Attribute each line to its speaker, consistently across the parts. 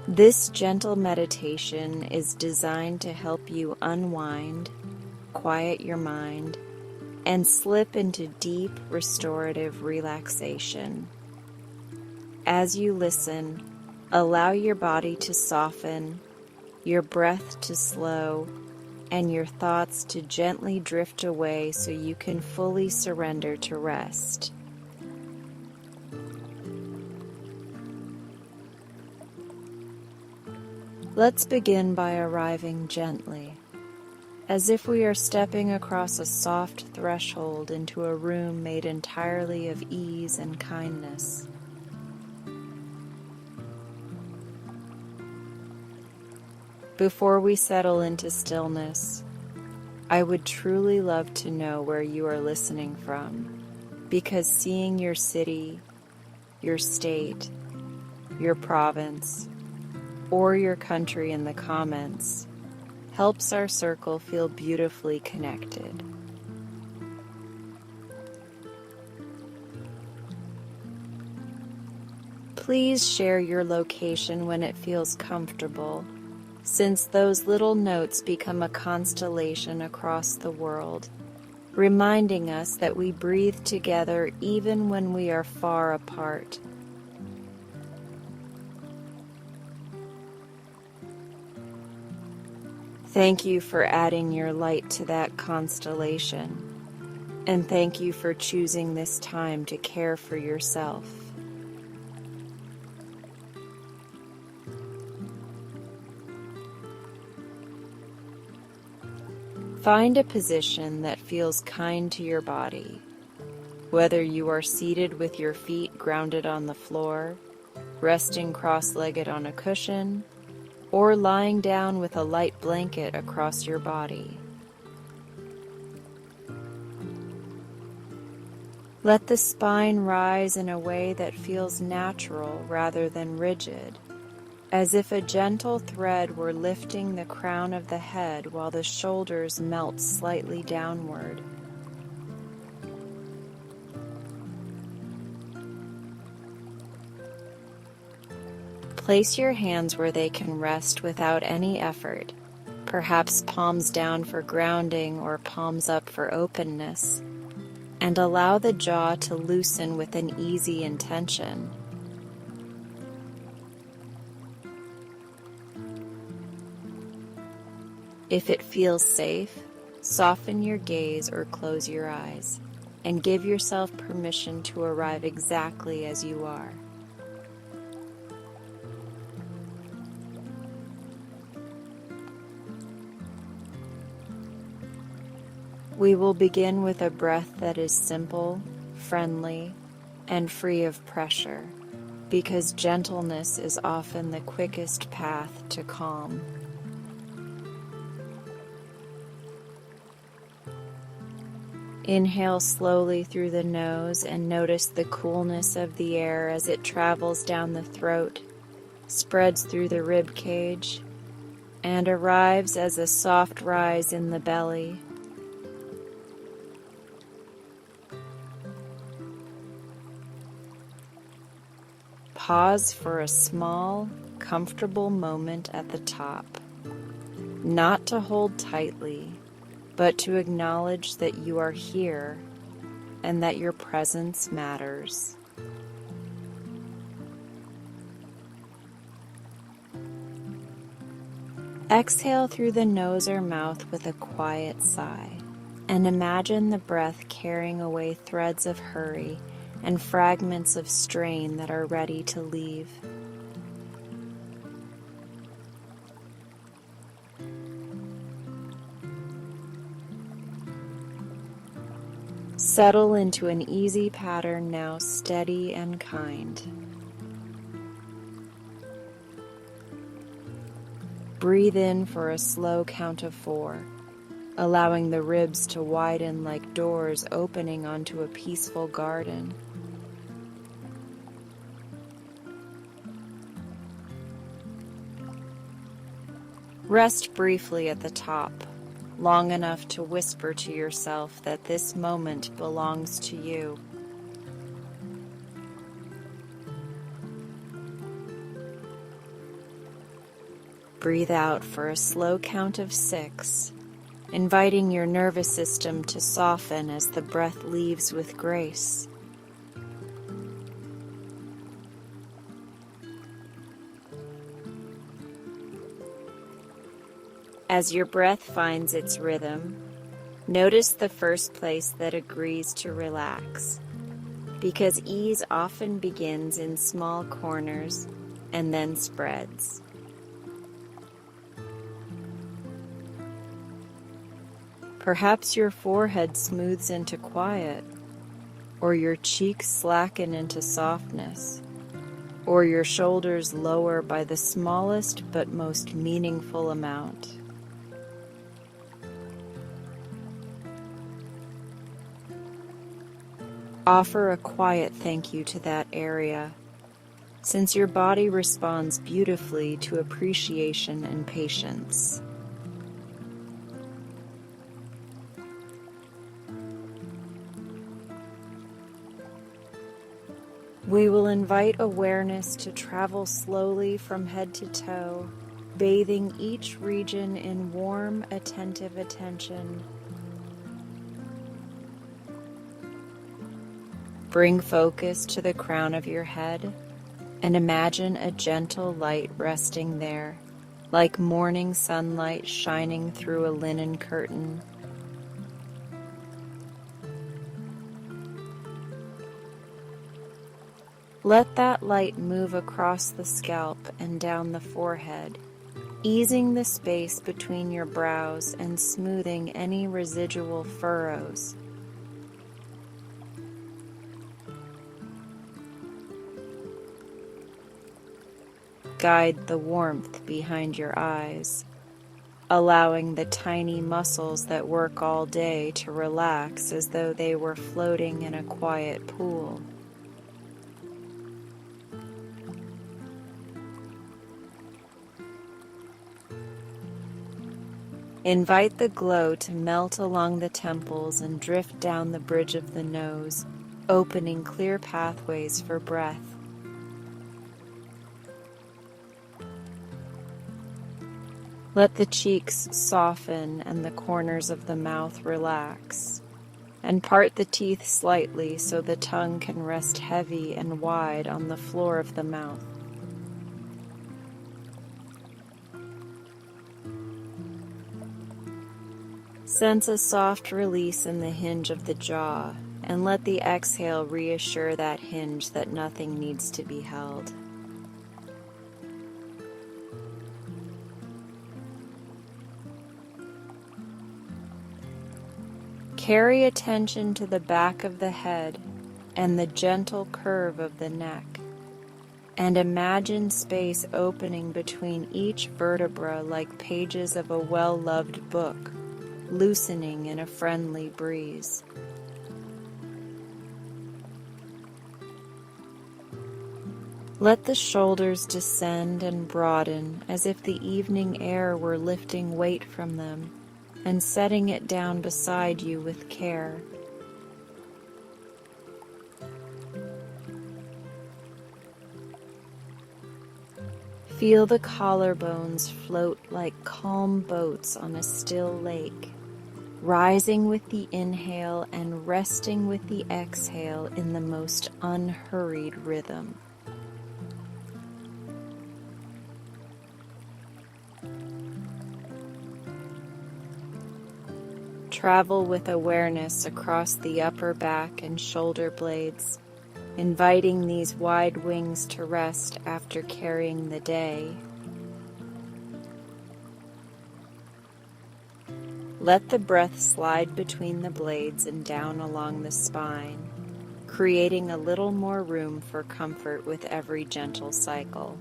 Speaker 1: This gentle meditation is designed to help you unwind, quiet your mind, and slip into deep restorative relaxation. As you listen, allow your body to soften, your breath to slow, and your thoughts to gently drift away so you can fully surrender to rest. Let's begin by arriving gently, as if we are stepping across a soft threshold into a room made entirely of ease and kindness. Before we settle into stillness, I would truly love to know where you are listening from, because seeing your city, your state, your province, or your country in the comments helps our circle feel beautifully connected. Please share your location when it feels comfortable, since those little notes become a constellation across the world, reminding us that we breathe together even when we are far apart. Thank you for adding your light to that constellation, and thank you for choosing this time to care for yourself. Find a position that feels kind to your body, whether you are seated with your feet grounded on the floor, resting cross-legged on a cushion, or lying down with a light blanket across your body. Let the spine rise in a way that feels natural rather than rigid, as if a gentle thread were lifting the crown of the head while the shoulders melt slightly downward. Place your hands where they can rest without any effort, perhaps palms down for grounding or palms up for openness, and allow the jaw to loosen with an easy intention. If it feels safe, soften your gaze or close your eyes, and give yourself permission to arrive exactly as you are. We will begin with a breath that is simple, friendly, and free of pressure, because gentleness is often the quickest path to calm. Inhale slowly through the nose and notice the coolness of the air as it travels down the throat, spreads through the rib cage, and arrives as a soft rise in the belly. Pause for a small, comfortable moment at the top, not to hold tightly, but to acknowledge that you are here and that your presence matters. Exhale through the nose or mouth with a quiet sigh, and imagine the breath carrying away threads of hurry and fragments of strain that are ready to leave. Settle into an easy pattern now, steady and kind. Breathe in for a slow count of 4, allowing the ribs to widen like doors opening onto a peaceful garden. Rest briefly at the top, long enough to whisper to yourself that this moment belongs to you. Breathe out for a slow count of 6, inviting your nervous system to soften as the breath leaves with grace. As your breath finds its rhythm, notice the first place that agrees to relax, because ease often begins in small corners and then spreads. Perhaps your forehead smooths into quiet, or your cheeks slacken into softness, or your shoulders lower by the smallest but most meaningful amount. Offer a quiet thank you to that area, since your body responds beautifully to appreciation and patience. We will invite awareness to travel slowly from head to toe, bathing each region in warm, attentive attention. Bring focus to the crown of your head and imagine a gentle light resting there, like morning sunlight shining through a linen curtain. Let that light move across the scalp and down the forehead, easing the space between your brows and smoothing any residual furrows. Guide the warmth behind your eyes, allowing the tiny muscles that work all day to relax as though they were floating in a quiet pool. Invite the glow to melt along the temples and drift down the bridge of the nose, opening clear pathways for breath. Let the cheeks soften and the corners of the mouth relax, and part the teeth slightly so the tongue can rest heavy and wide on the floor of the mouth. Sense a soft release in the hinge of the jaw, and let the exhale reassure that hinge that nothing needs to be held. Carry attention to the back of the head and the gentle curve of the neck, and imagine space opening between each vertebra like pages of a well-loved book, loosening in a friendly breeze. Let the shoulders descend and broaden as if the evening air were lifting weight from them and setting it down beside you with care. Feel the collarbones float like calm boats on a still lake, rising with the inhale and resting with the exhale in the most unhurried rhythm. Travel with awareness across the upper back and shoulder blades, inviting these wide wings to rest after carrying the day. Let the breath slide between the blades and down along the spine, creating a little more room for comfort with every gentle cycle.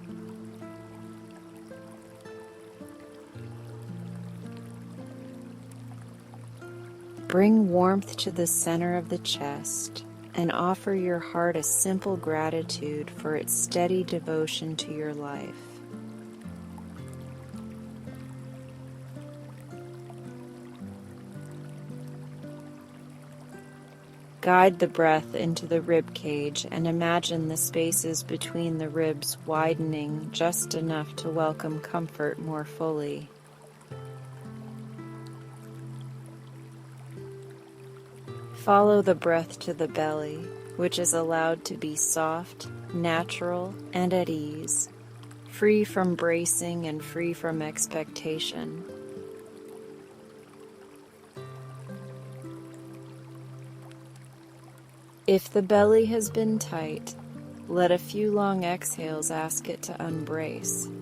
Speaker 1: Bring warmth to the center of the chest and offer your heart a simple gratitude for its steady devotion to your life. Guide the breath into the rib cage and imagine the spaces between the ribs widening just enough to welcome comfort more fully. Follow the breath to the belly, which is allowed to be soft, natural, and at ease, free from bracing and free from expectation. If the belly has been tight, let a few long exhales ask it to unbrace,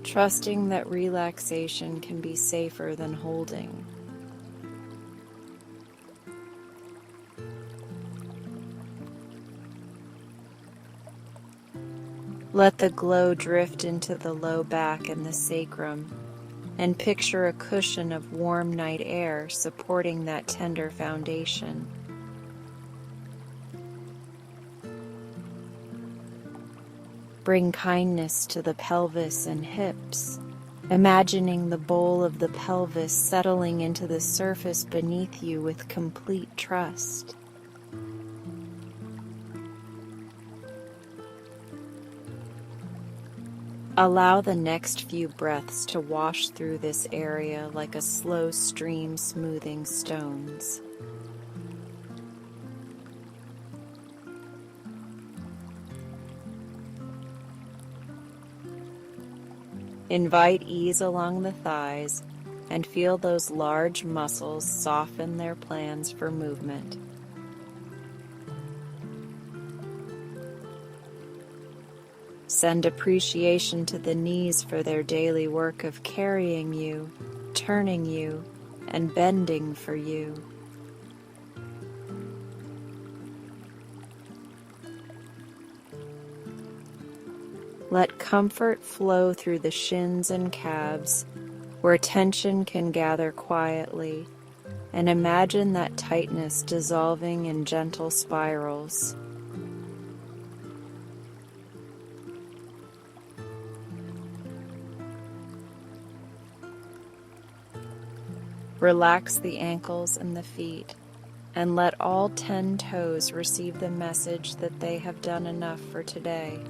Speaker 1: trusting that relaxation can be safer than holding. Let the glow drift into the low back and the sacrum, and picture a cushion of warm night air supporting that tender foundation. Bring kindness to the pelvis and hips, imagining the bowl of the pelvis settling into the surface beneath you with complete trust. Allow the next few breaths to wash through this area like a slow stream smoothing stones. Invite ease along the thighs and feel those large muscles soften their plans for movement. Send appreciation to the knees for their daily work of carrying you, turning you, and bending for you. Let comfort flow through the shins and calves, where tension can gather quietly, and imagine that tightness dissolving in gentle spirals. Relax the ankles and the feet, and let all 10 toes receive the message that they have done enough for today.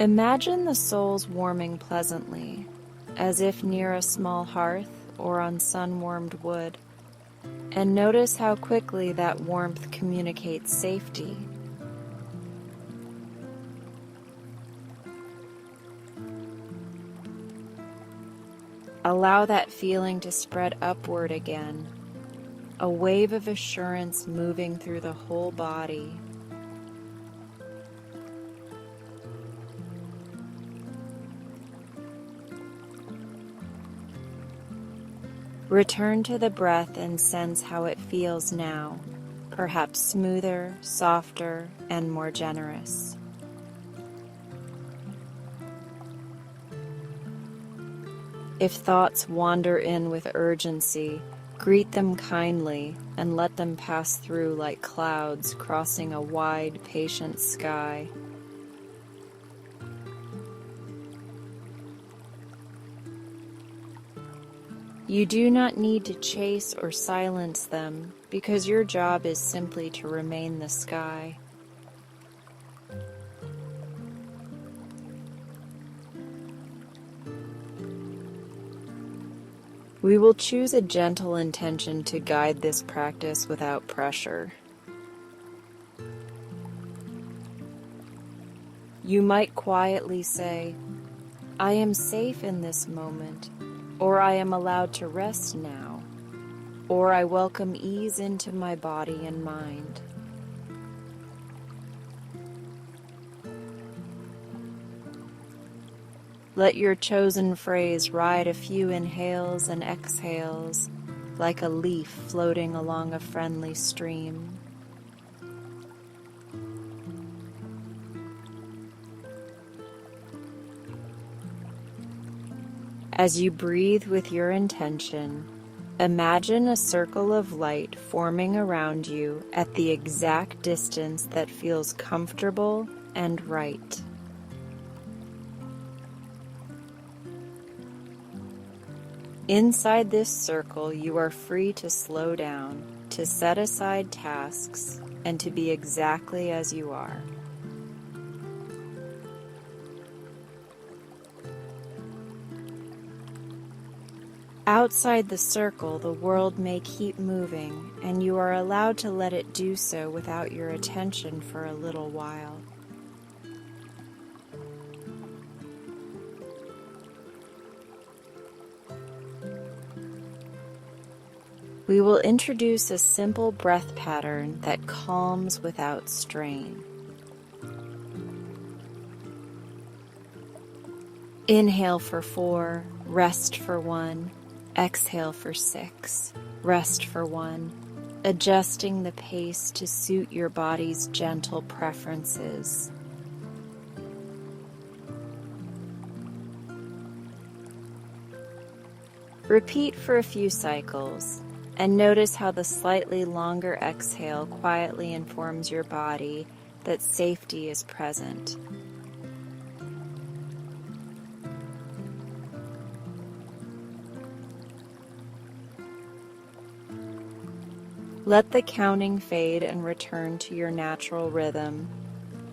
Speaker 1: Imagine the soles warming pleasantly, as if near a small hearth or on sun-warmed wood, and notice how quickly that warmth communicates safety. Allow that feeling to spread upward again, a wave of assurance moving through the whole body. Return to the breath and sense how it feels now, perhaps smoother, softer, and more generous. If thoughts wander in with urgency, greet them kindly and let them pass through like clouds crossing a wide, patient sky. You do not need to chase or silence them because your job is simply to remain the sky. We will choose a gentle intention to guide this practice without pressure. You might quietly say, "I am safe in this moment," or "I am allowed to rest now," or "I welcome ease into my body and mind." Let your chosen phrase ride a few inhales and exhales, like a leaf floating along a friendly stream. As you breathe with your intention, imagine a circle of light forming around you at the exact distance that feels comfortable and right. Inside this circle, you are free to slow down, to set aside tasks, and to be exactly as you are. Outside the circle, the world may keep moving, and you are allowed to let it do so without your attention for a little while. We will introduce a simple breath pattern that calms without strain. Inhale for 4, rest for 1, exhale for 6, rest for 1, adjusting the pace to suit your body's gentle preferences. Repeat for a few cycles, and notice how the slightly longer exhale quietly informs your body that safety is present. Let the counting fade and return to your natural rhythm,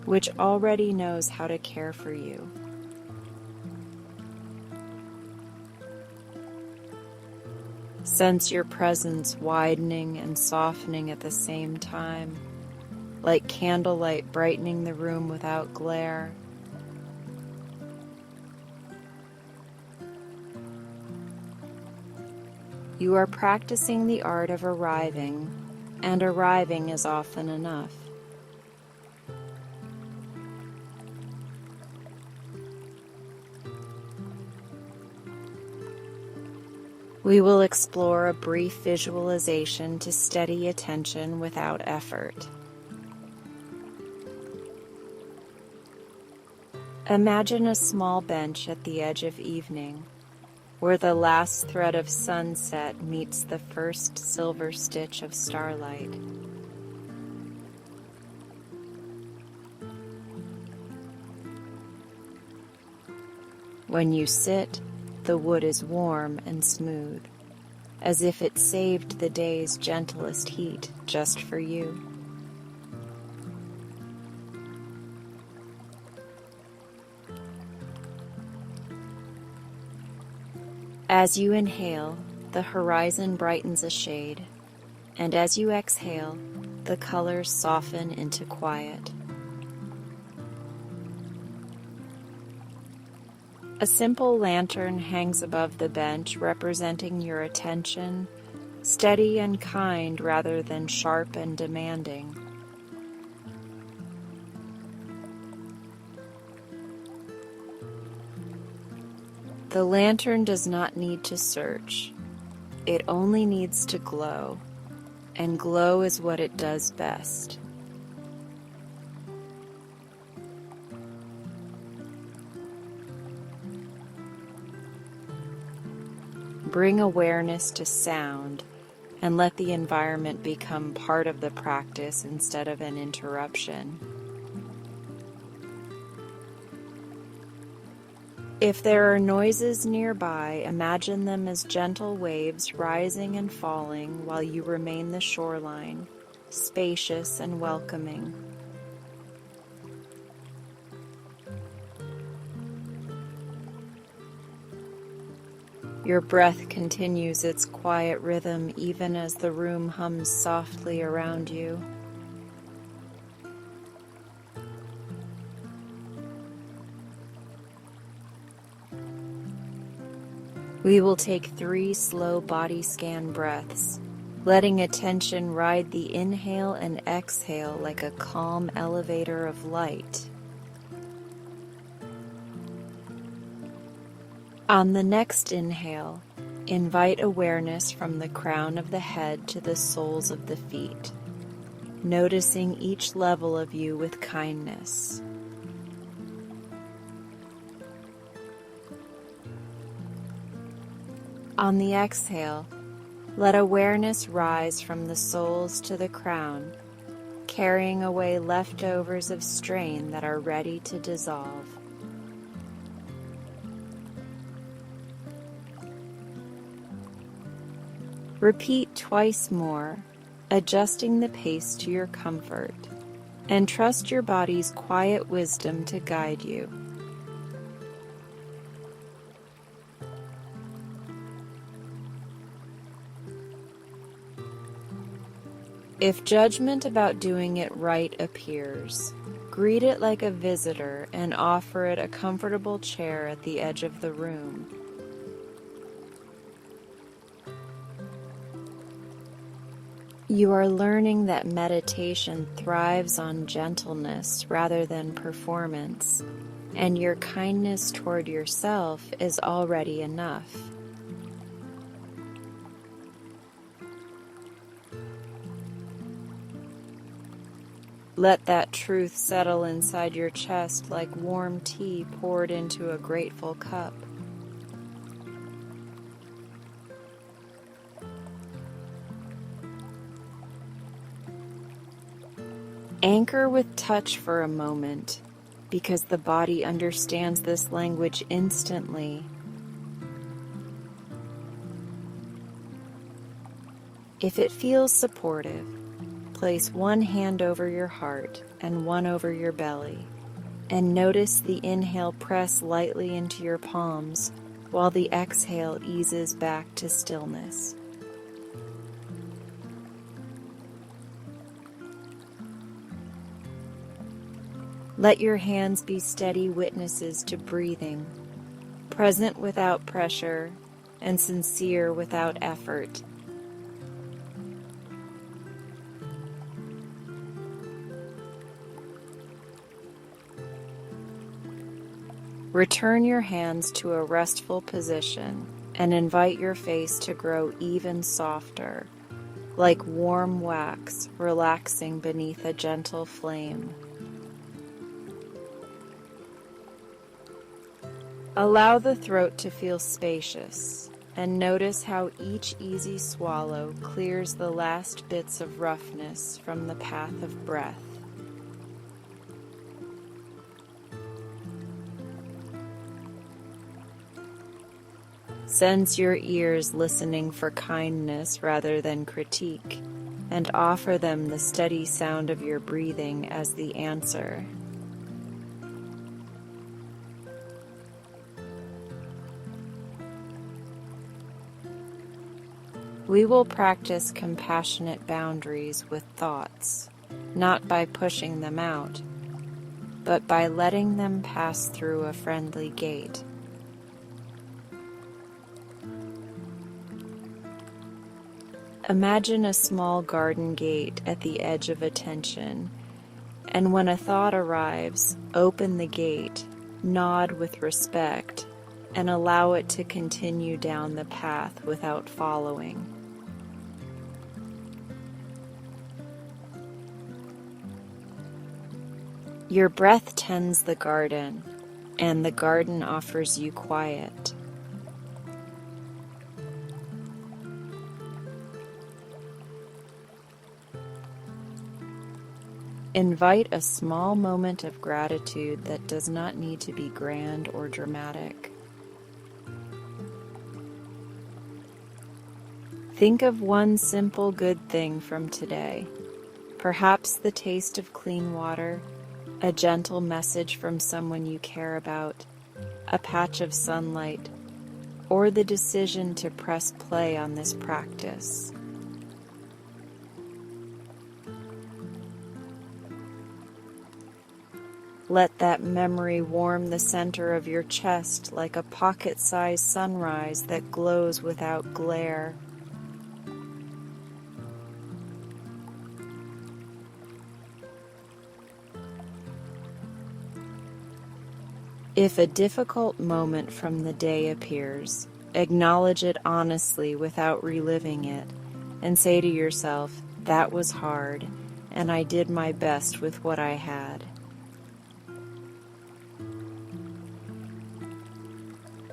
Speaker 1: which already knows how to care for you. Sense your presence widening and softening at the same time, like candlelight brightening the room without glare. You are practicing the art of arriving, and arriving is often enough. We will explore a brief visualization to steady attention without effort. Imagine a small bench at the edge of evening, where the last thread of sunset meets the first silver stitch of starlight. When you sit, the wood is warm and smooth, as if it saved the day's gentlest heat just for you. As you inhale, the horizon brightens a shade, and as you exhale, the colors soften into quiet. A simple lantern hangs above the bench, representing your attention, steady and kind rather than sharp and demanding. The lantern does not need to search. It only needs to glow, and glow is what it does best. Bring awareness to sound and let the environment become part of the practice instead of an interruption. If there are noises nearby, imagine them as gentle waves rising and falling while you remain the shoreline, spacious and welcoming. Your breath continues its quiet rhythm even as the room hums softly around you. We will take 3 slow body scan breaths, letting attention ride the inhale and exhale like a calm elevator of light. On the next inhale, invite awareness from the crown of the head to the soles of the feet, noticing each level of you with kindness. On the exhale, let awareness rise from the soles to the crown, carrying away leftovers of strain that are ready to dissolve. Repeat twice more, adjusting the pace to your comfort, and trust your body's quiet wisdom to guide you. If judgment about doing it right appears, greet it like a visitor and offer it a comfortable chair at the edge of the room. You are learning that meditation thrives on gentleness rather than performance, and your kindness toward yourself is already enough. Let that truth settle inside your chest like warm tea poured into a grateful cup. Anchor with touch for a moment, because the body understands this language instantly. If it feels supportive, place one hand over your heart and one over your belly, and notice the inhale press lightly into your palms while the exhale eases back to stillness. Let your hands be steady witnesses to breathing, present without pressure and sincere without effort. Return your hands to a restful position and invite your face to grow even softer, like warm wax relaxing beneath a gentle flame. Allow the throat to feel spacious, and notice how each easy swallow clears the last bits of roughness from the path of breath. Sense your ears listening for kindness rather than critique, and offer them the steady sound of your breathing as the answer. We will practice compassionate boundaries with thoughts, not by pushing them out, but by letting them pass through a friendly gate. Imagine a small garden gate at the edge of attention, and when a thought arrives, open the gate, nod with respect, and allow it to continue down the path without following. Your breath tends the garden, and the garden offers you quiet. Invite a small moment of gratitude that does not need to be grand or dramatic. Think of one simple good thing from today, perhaps the taste of clean water, a gentle message from someone you care about, a patch of sunlight, or the decision to press play on this practice. Let that memory warm the center of your chest like a pocket-sized sunrise that glows without glare. If a difficult moment from the day appears, acknowledge it honestly without reliving it, and say to yourself, "That was hard, and I did my best with what I had."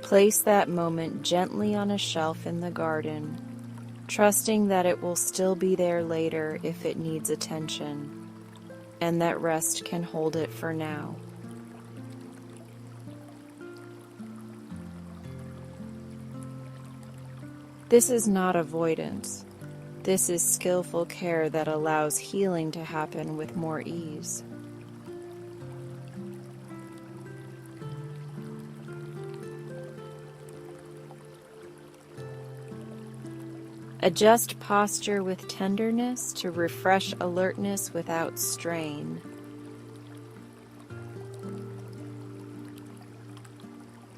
Speaker 1: Place that moment gently on a shelf in the garden, trusting that it will still be there later if it needs attention, and that rest can hold it for now. This is not avoidance. This is skillful care that allows healing to happen with more ease. Adjust posture with tenderness to refresh alertness without strain.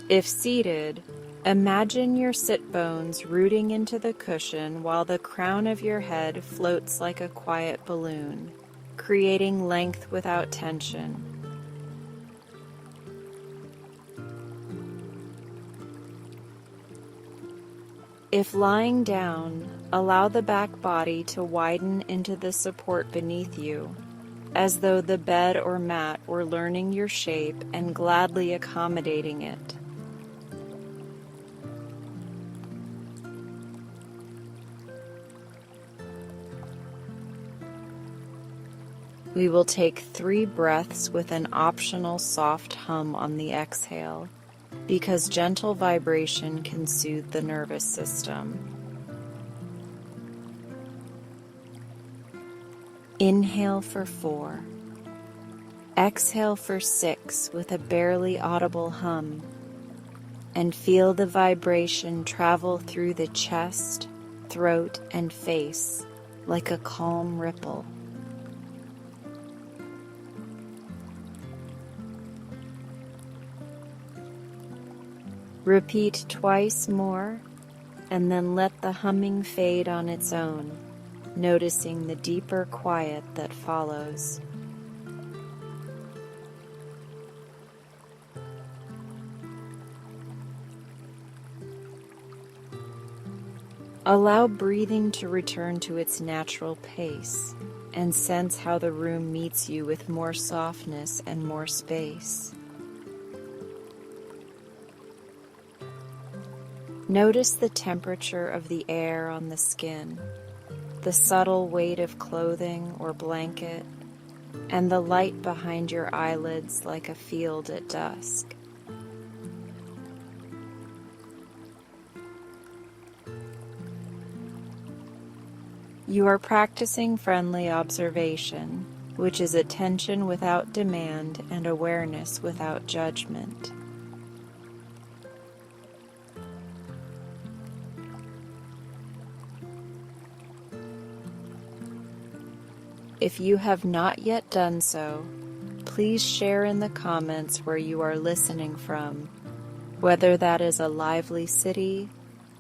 Speaker 1: If seated, imagine your sit bones rooting into the cushion while the crown of your head floats like a quiet balloon, creating length without tension. If lying down, allow the back body to widen into the support beneath you, as though the bed or mat were learning your shape and gladly accommodating it. We will take 3 breaths with an optional soft hum on the exhale, because gentle vibration can soothe the nervous system. Inhale for 4. Exhale for 6 with a barely audible hum, and feel the vibration travel through the chest, throat, and face like a calm ripple. Repeat twice more, and then let the humming fade on its own, noticing the deeper quiet that follows. Allow breathing to return to its natural pace, and sense how the room meets you with more softness and more space. Notice the temperature of the air on the skin, the subtle weight of clothing or blanket, and the light behind your eyelids like a field at dusk. You are practicing friendly observation, which is attention without demand and awareness without judgment. If you have not yet done so, please share in the comments where you are listening from, whether that is a lively city,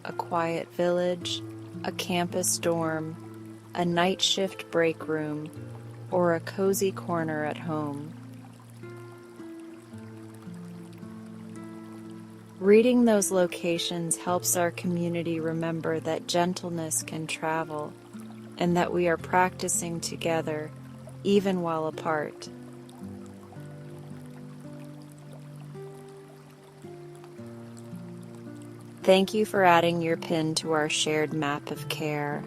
Speaker 1: a quiet village, a campus dorm, a night shift break room, or a cozy corner at home. Reading those locations helps our community remember that gentleness can travel, and that we are practicing together, even while apart. Thank you for adding your pin to our shared map of care.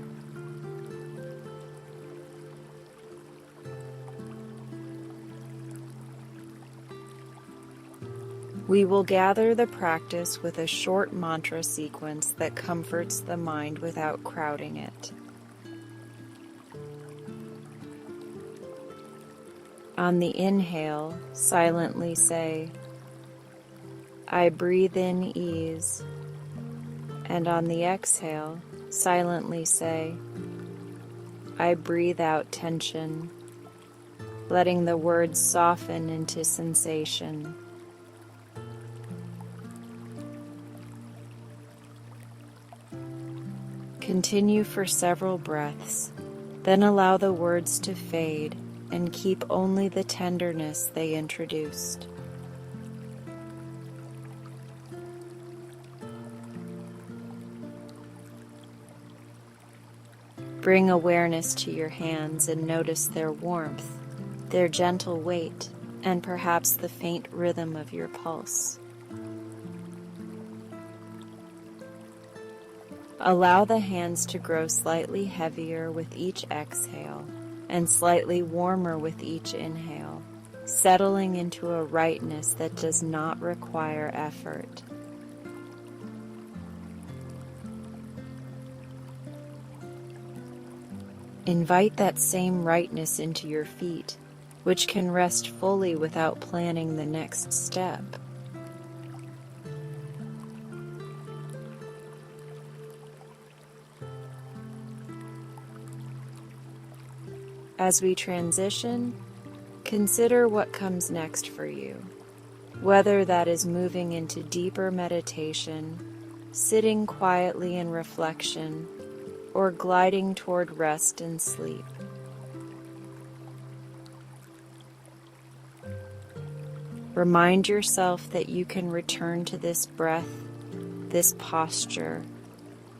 Speaker 1: We will gather the practice with a short mantra sequence that comforts the mind without crowding it. On the inhale, silently say, "I breathe in ease." And on the exhale, silently say, "I breathe out tension," letting the words soften into sensation. Continue for several breaths, then allow the words to fade and keep only the tenderness they introduced. Bring awareness to your hands and notice their warmth, their gentle weight, and perhaps the faint rhythm of your pulse. Allow the hands to grow slightly heavier with each exhale and slightly warmer with each inhale, settling into a rightness that does not require effort. Invite that same rightness into your feet, which can rest fully without planning the next step. As we transition, consider what comes next for you, whether that is moving into deeper meditation, sitting quietly in reflection, or gliding toward rest and sleep. Remind yourself that you can return to this breath, this posture,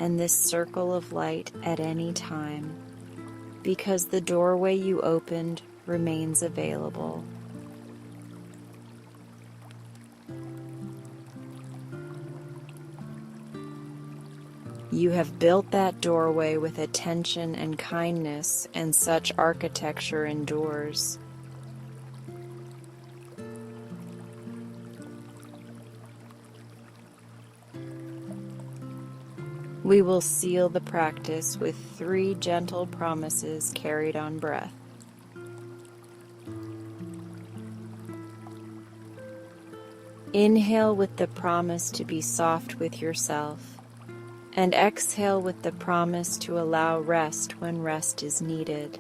Speaker 1: and this circle of light at any time, because the doorway you opened remains available. You have built that doorway with attention and kindness, and such architecture endures. We will seal the practice with 3 gentle promises carried on breath. Inhale with the promise to be soft with yourself, and exhale with the promise to allow rest when rest is needed.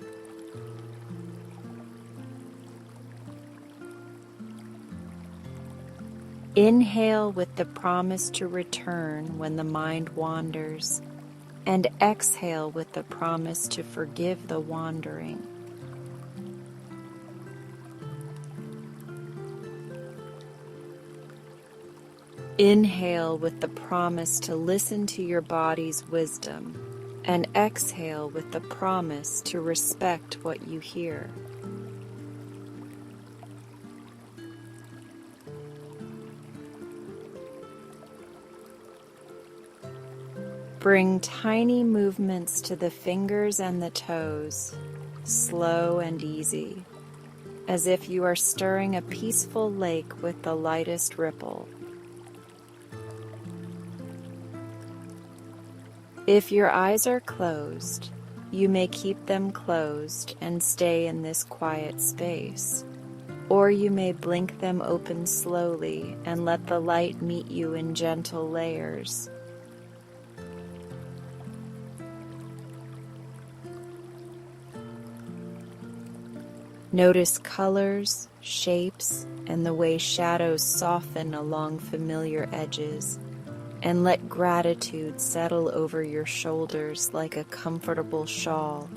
Speaker 1: Inhale with the promise to return when the mind wanders, and exhale with the promise to forgive the wandering. Inhale with the promise to listen to your body's wisdom, and exhale with the promise to respect what you hear. Bring tiny movements to the fingers and the toes, slow and easy, as if you are stirring a peaceful lake with the lightest ripple. If your eyes are closed, you may keep them closed and stay in this quiet space, or you may blink them open slowly and let the light meet you in gentle layers. Notice colors, shapes, and the way shadows soften along familiar edges, and let gratitude settle over your shoulders like a comfortable shawl.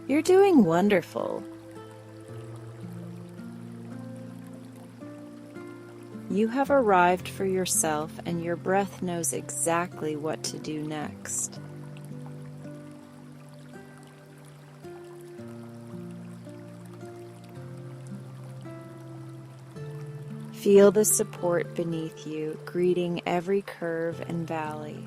Speaker 1: You're doing wonderful. You have arrived for yourself, and your breath knows exactly what to do next. Feel the support beneath you, greeting every curve and valley,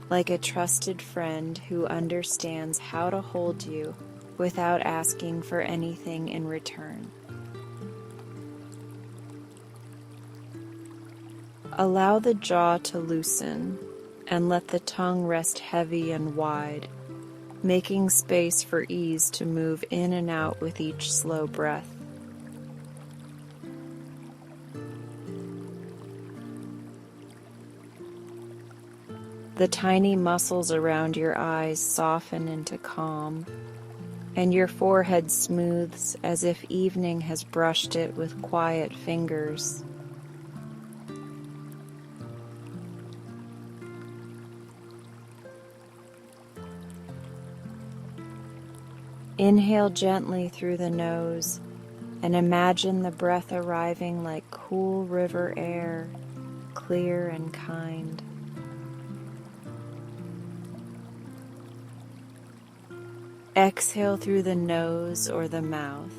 Speaker 1: like a trusted friend who understands how to hold you without asking for anything in return. Allow the jaw to loosen and let the tongue rest heavy and wide, making space for ease to move in and out with each slow breath. The tiny muscles around your eyes soften into calm, and your forehead smooths as if evening has brushed it with quiet fingers. Inhale gently through the nose and imagine the breath arriving like cool river air, clear and kind. Exhale through the nose or the mouth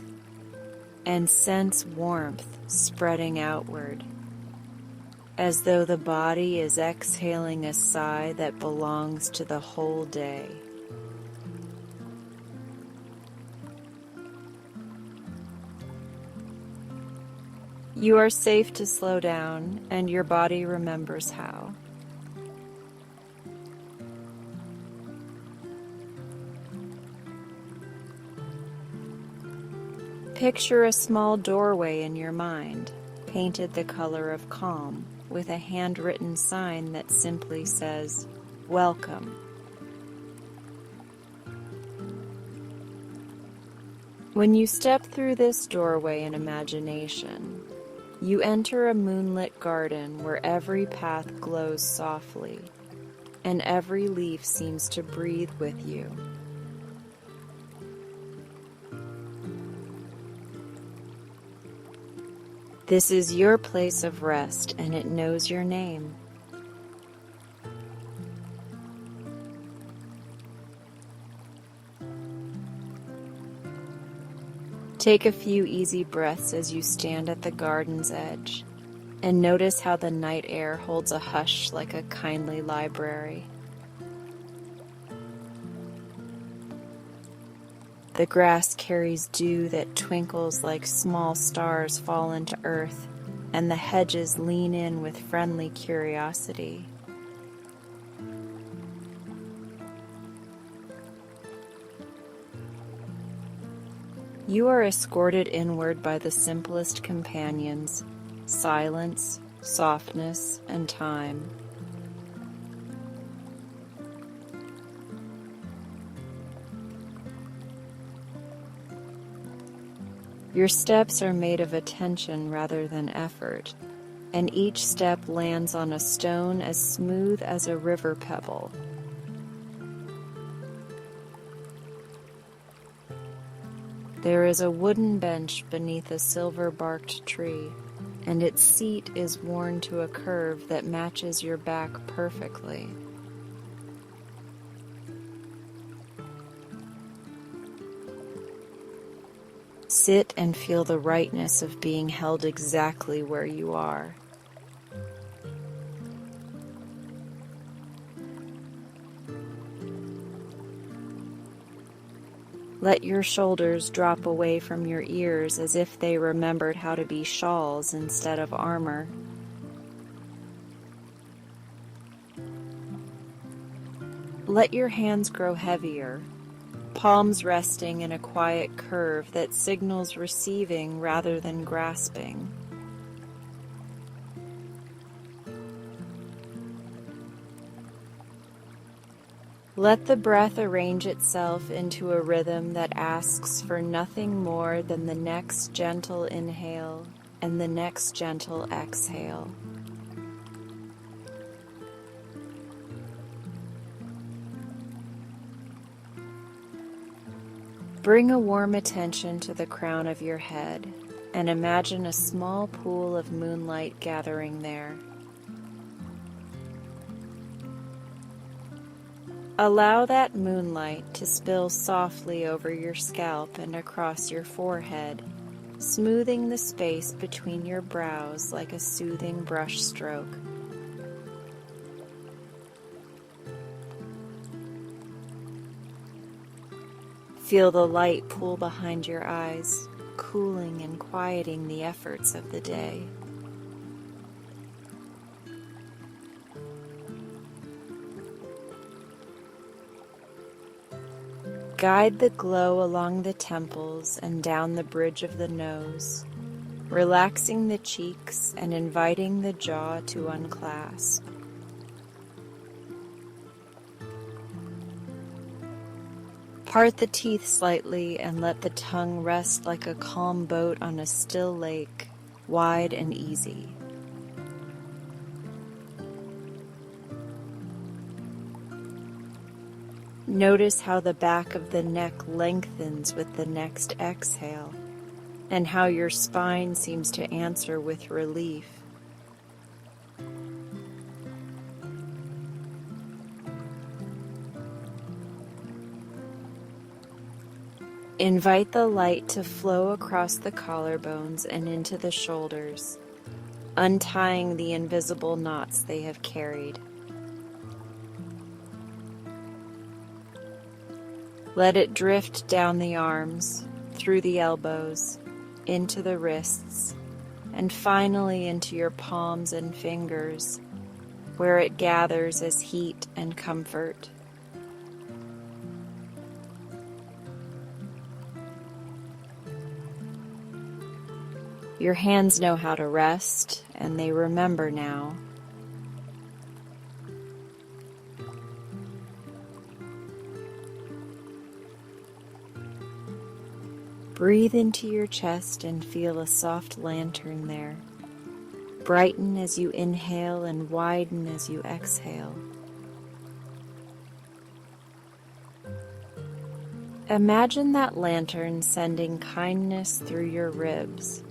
Speaker 1: and sense warmth spreading outward, as though the body is exhaling a sigh that belongs to the whole day. You are safe to slow down, and your body remembers how. Picture a small doorway in your mind, painted the color of calm, with a handwritten sign that simply says, "Welcome." When you step through this doorway in imagination, you enter a moonlit garden where every path glows softly, and every leaf seems to breathe with you. This is your place of rest, and it knows your name. Take a few easy breaths as you stand at the garden's edge, and notice how the night air holds a hush like a kindly library. The grass carries dew that twinkles like small stars fallen to earth, and the hedges lean in with friendly curiosity. You are escorted inward by the simplest companions: silence, softness, and time. Your steps are made of attention rather than effort, and each step lands on a stone as smooth as a river pebble. There is a wooden bench beneath a silver-barked tree, and its seat is worn to a curve that matches your back perfectly. Sit and feel the rightness of being held exactly where you are. Let your shoulders drop away from your ears as if they remembered how to be shawls instead of armor. Let your hands grow heavier, palms resting in a quiet curve that signals receiving rather than grasping. Let the breath arrange itself into a rhythm that asks for nothing more than the next gentle inhale and the next gentle exhale. Bring a warm attention to the crown of your head and imagine a small pool of moonlight gathering there. Allow that moonlight to spill softly over your scalp and across your forehead, smoothing the space between your brows like a soothing brush stroke. Feel the light pool behind your eyes, cooling and quieting the efforts of the day. Guide the glow along the temples and down the bridge of the nose, relaxing the cheeks and inviting the jaw to unclasp. Part the teeth slightly and let the tongue rest like a calm boat on a still lake, wide and easy. Notice how the back of the neck lengthens with the next exhale, and how your spine seems to answer with relief. Invite the light to flow across the collarbones and into the shoulders, untying the invisible knots they have carried. Let it drift down the arms, through the elbows, into the wrists, and finally into your palms and fingers, where it gathers as heat and comfort. Your hands know how to rest, and they remember now. Breathe into your chest and feel a soft lantern there. Brighten as you inhale and widen as you exhale. Imagine that lantern sending kindness through your ribs,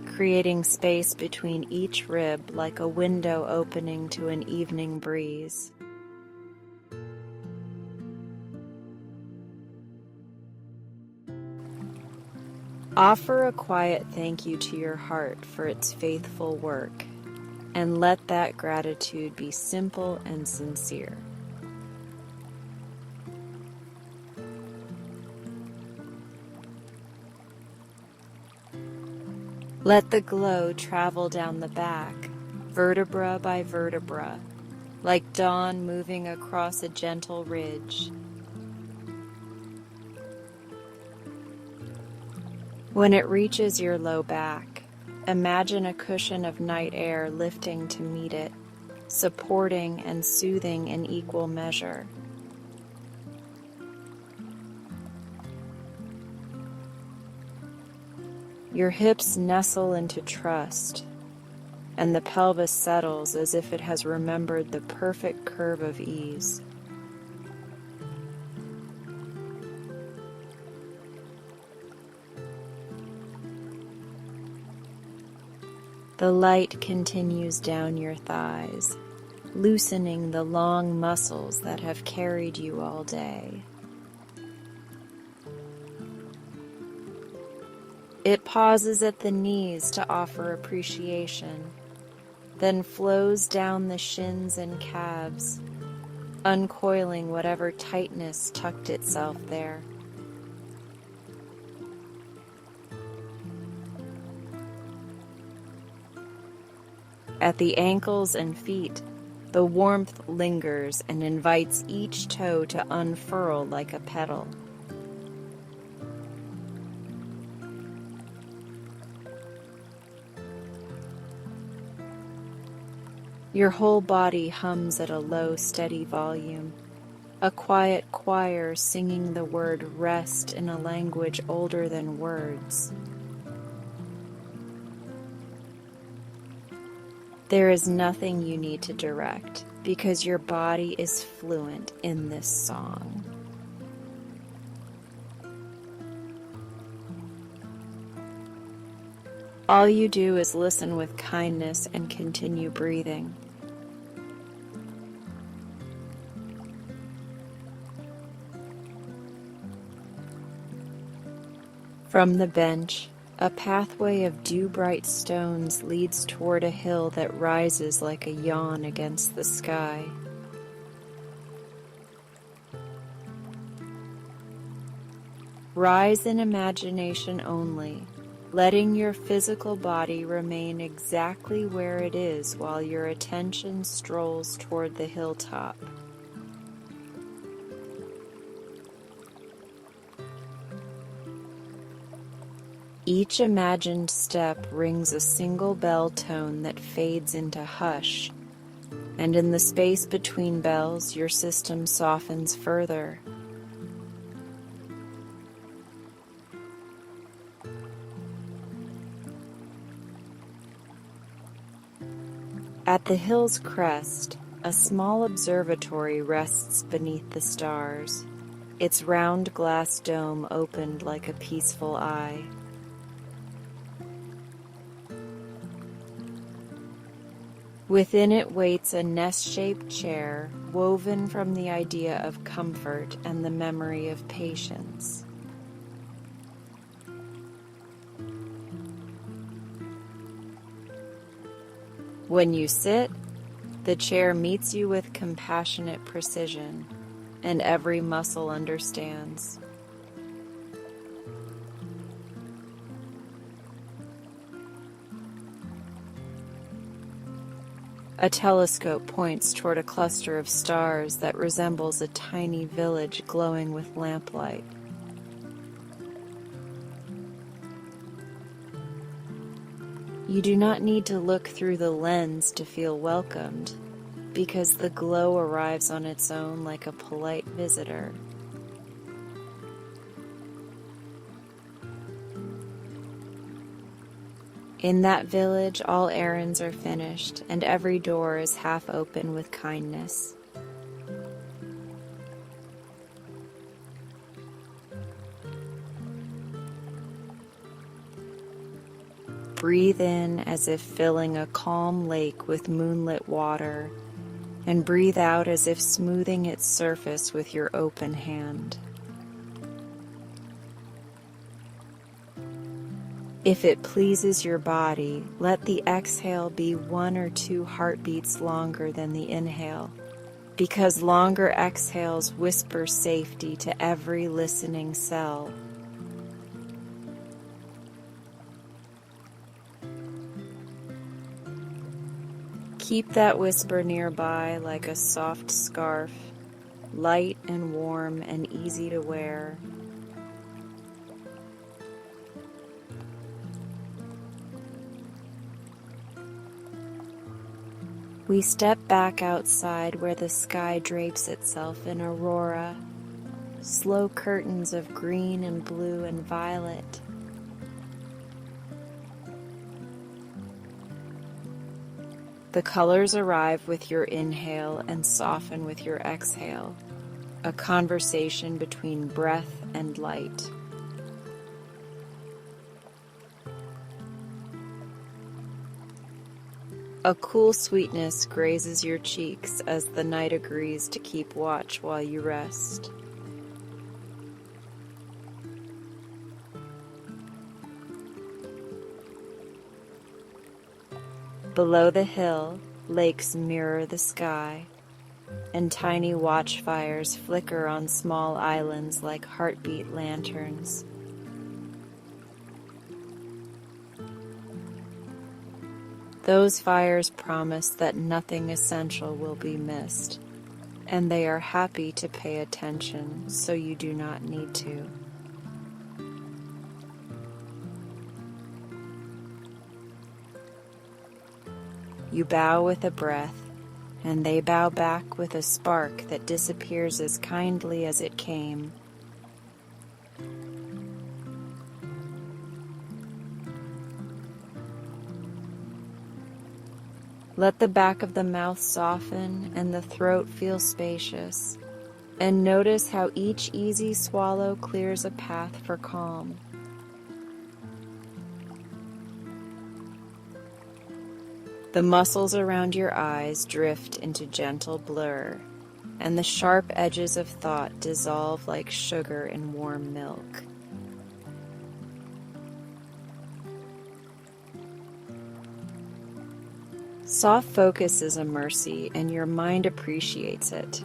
Speaker 1: creating space between each rib like a window opening to an evening breeze. Offer a quiet thank you to your heart for its faithful work, and let that gratitude be simple and sincere. Let the glow travel down the back, vertebra by vertebra, like dawn moving across a gentle ridge. When it reaches your low back, imagine a cushion of night air lifting to meet it, supporting and soothing in equal measure. Your hips nestle into trust, and the pelvis settles as if it has remembered the perfect curve of ease. The light continues down your thighs, loosening the long muscles that have carried you all day. It pauses at the knees to offer appreciation, then flows down the shins and calves, uncoiling whatever tightness tucked itself there. At the ankles and feet, the warmth lingers and invites each toe to unfurl like a petal. Your whole body hums at a low, steady volume, a quiet choir singing the word rest in a language older than words. There is nothing you need to direct because your body is fluent in this song. All you do is listen with kindness and continue breathing. From the bench, a pathway of dew-bright stones leads toward a hill that rises like a yawn against the sky. Rise in imagination only, letting your physical body remain exactly where it is while your attention strolls toward the hilltop. Each imagined step rings a single bell tone that fades into hush, and in the space between bells, your system softens further. At the hill's crest, a small observatory rests beneath the stars, its round glass dome opened like a peaceful eye. Within it waits a nest-shaped chair woven from the idea of comfort and the memory of patience. When you sit, the chair meets you with compassionate precision, and every muscle understands. A telescope points toward a cluster of stars that resembles a tiny village glowing with lamplight. You do not need to look through the lens to feel welcomed, because the glow arrives on its own like a polite visitor. In that village, all errands are finished, and every door is half open with kindness. Breathe in as if filling a calm lake with moonlit water, and breathe out as if smoothing its surface with your open hand. If it pleases your body, let the exhale be 1 or 2 heartbeats longer than the inhale, because longer exhales whisper safety to every listening cell. Keep that whisper nearby like a soft scarf, light and warm and easy to wear. We step back outside where the sky drapes itself in aurora, slow curtains of green and blue and violet. The colors arrive with your inhale and soften with your exhale, a conversation between breath and light. A cool sweetness grazes your cheeks as the night agrees to keep watch while you rest. Below the hill, lakes mirror the sky, and tiny watchfires flicker on small islands like heartbeat lanterns. Those fires promise that nothing essential will be missed, and they are happy to pay attention so you do not need to. You bow with a breath, and they bow back with a spark that disappears as kindly as it came. Let the back of the mouth soften and the throat feel spacious, and notice how each easy swallow clears a path for calm. The muscles around your eyes drift into gentle blur, and the sharp edges of thought dissolve like sugar in warm milk. Soft focus is a mercy, and your mind appreciates it.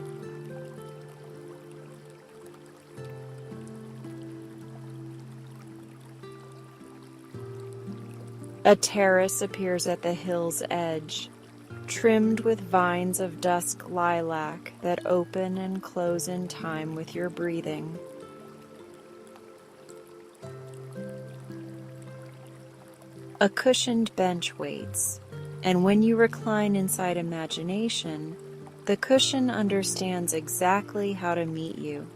Speaker 1: A terrace appears at the hill's edge, trimmed with vines of dusk lilac that open and close in time with your breathing. A cushioned bench waits, and when you recline inside imagination, the cushion understands exactly how to meet you.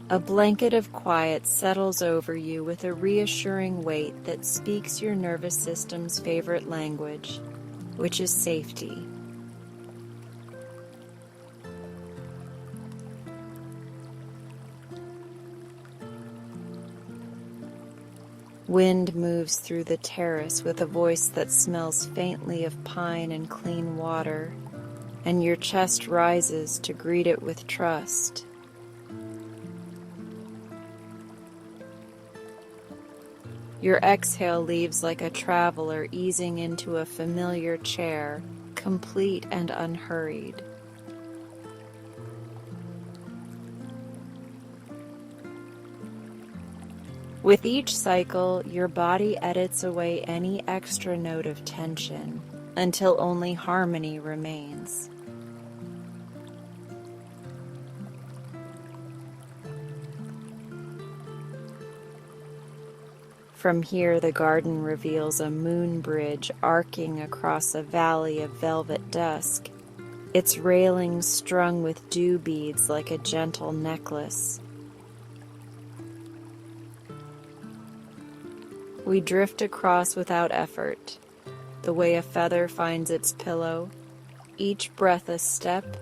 Speaker 1: A blanket of quiet settles over you with a reassuring weight that speaks your nervous system's favorite language, which is safety. Wind moves through the terrace with a voice that smells faintly of pine and clean water, and your chest rises to greet it with trust. Your exhale leaves like a traveler easing into a familiar chair, complete and unhurried. With each cycle, your body edits away any extra note of tension until only harmony remains. From here, the garden reveals a moon bridge arcing across a valley of velvet dusk, its railings strung with dew beads like a gentle necklace. We drift across without effort, the way a feather finds its pillow, each breath a step,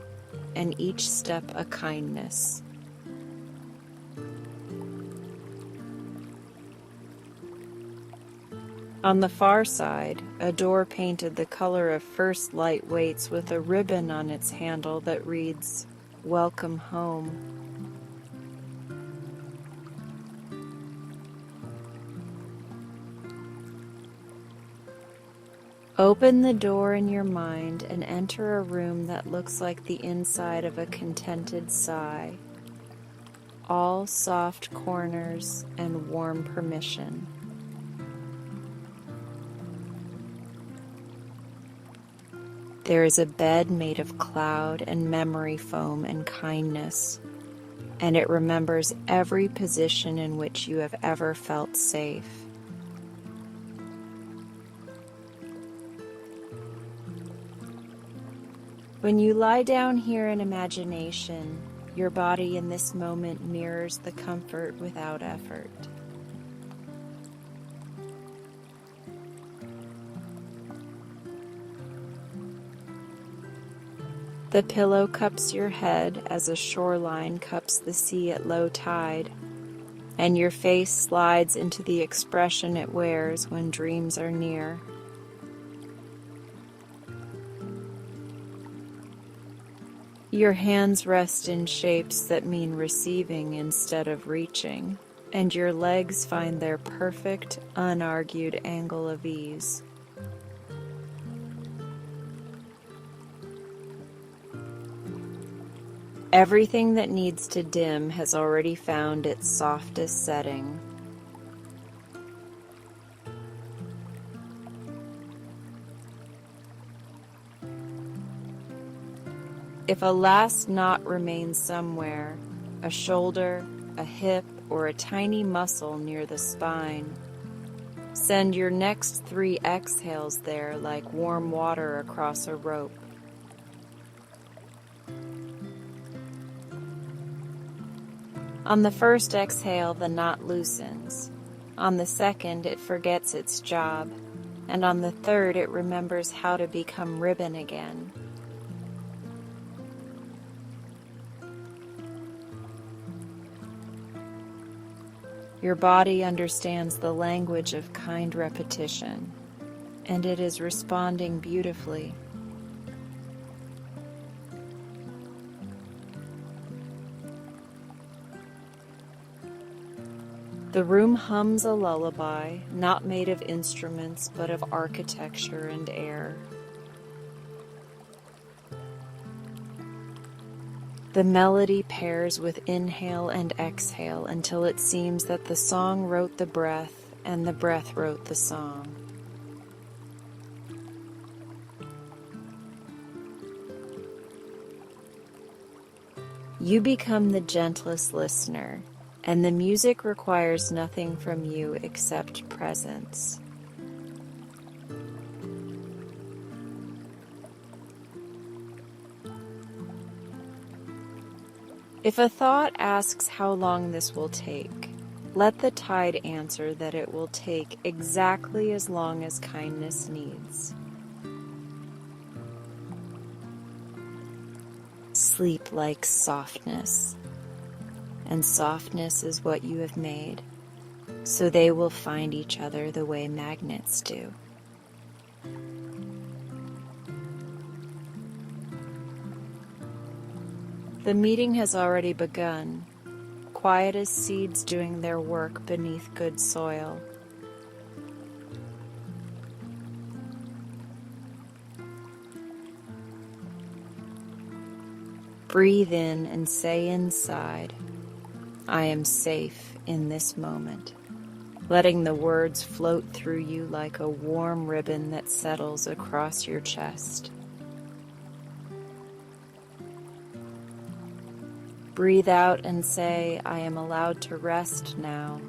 Speaker 1: and each step a kindness. On the far side, a door painted the color of first light waits with a ribbon on its handle that reads, "Welcome home." Open the door in your mind and enter a room that looks like the inside of a contented sigh, all soft corners and warm permission. There is a bed made of cloud and memory foam and kindness, and it remembers every position in which you have ever felt safe. When you lie down here in imagination, your body in this moment mirrors the comfort without effort. The pillow cups your head as a shoreline cups the sea at low tide, and your face slides into the expression it wears when dreams are near. Your hands rest in shapes that mean receiving instead of reaching, and your legs find their perfect, unargued angle of ease. Everything that needs to dim has already found its softest setting. If a last knot remains somewhere, a shoulder, a hip, or a tiny muscle near the spine, send your next 3 exhales there like warm water across a rope. On the first exhale, the knot loosens. On the second, it forgets its job. And on the third, it remembers how to become ribbon again. Your body understands the language of kind repetition, and it is responding beautifully. The room hums a lullaby, not made of instruments, but of architecture and air. The melody pairs with inhale and exhale until it seems that the song wrote the breath and the breath wrote the song. You become the gentlest listener, and the music requires nothing from you except presence. If a thought asks how long this will take, let the tide answer that it will take exactly as long as kindness needs. Sleep like softness, and softness is what you have made, so they will find each other the way magnets do. The meeting has already begun, quiet as seeds doing their work beneath good soil. Breathe in and say inside, I am safe in this moment. letting the words float through you like a warm ribbon that settles across your chest. Breathe out and say, I am allowed to rest now,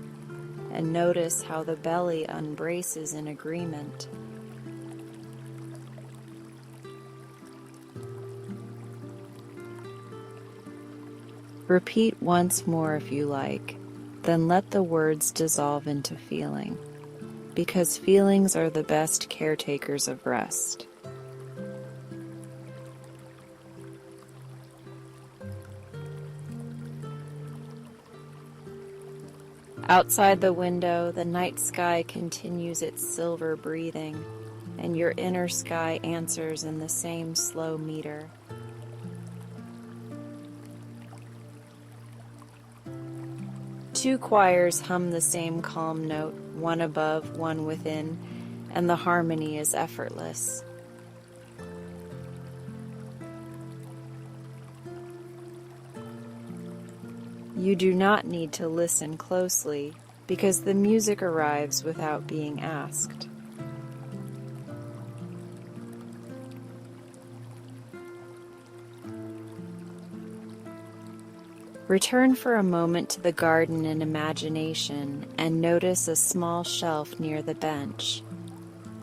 Speaker 1: and notice how the belly unbraces in agreement. Repeat once more if you like, then let the words dissolve into feeling, because feelings are the best caretakers of rest. Outside the window, the night sky continues its silver breathing, and your inner sky answers in the same slow meter. Two choirs hum the same calm note, one above, one within, and the harmony is effortless. You do not need to listen closely, because the music arrives without being asked. Return for a moment to the garden in imagination and notice a small shelf near the bench,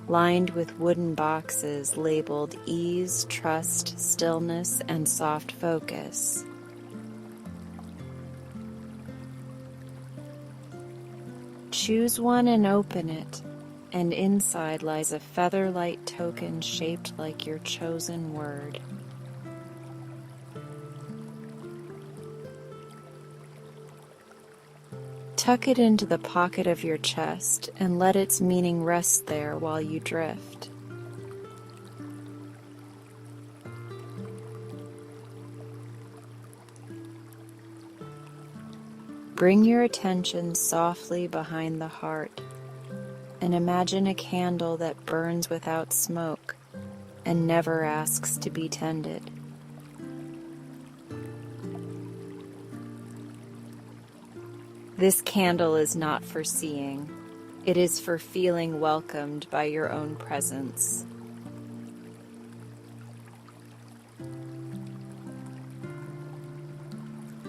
Speaker 1: lined with wooden boxes labeled ease, trust, stillness, and soft focus. Choose one and open it, and inside lies a feather-light token shaped like your chosen word. Tuck it into the pocket of your chest and let its meaning rest there while you drift. Bring your attention softly behind the heart and imagine a candle that burns without smoke and never asks to be tended. This candle is not for seeing, it is for feeling welcomed by your own presence.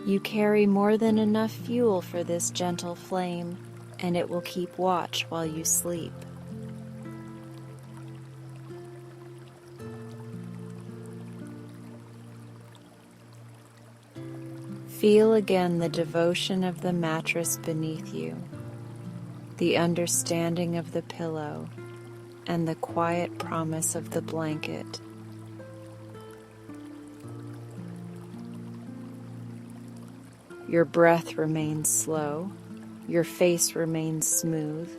Speaker 1: You carry more than enough fuel for this gentle flame, and it will keep watch while you sleep. Feel again the devotion of the mattress beneath you, the understanding of the pillow, and the quiet promise of the blanket. Your breath remains slow, your face remains smooth,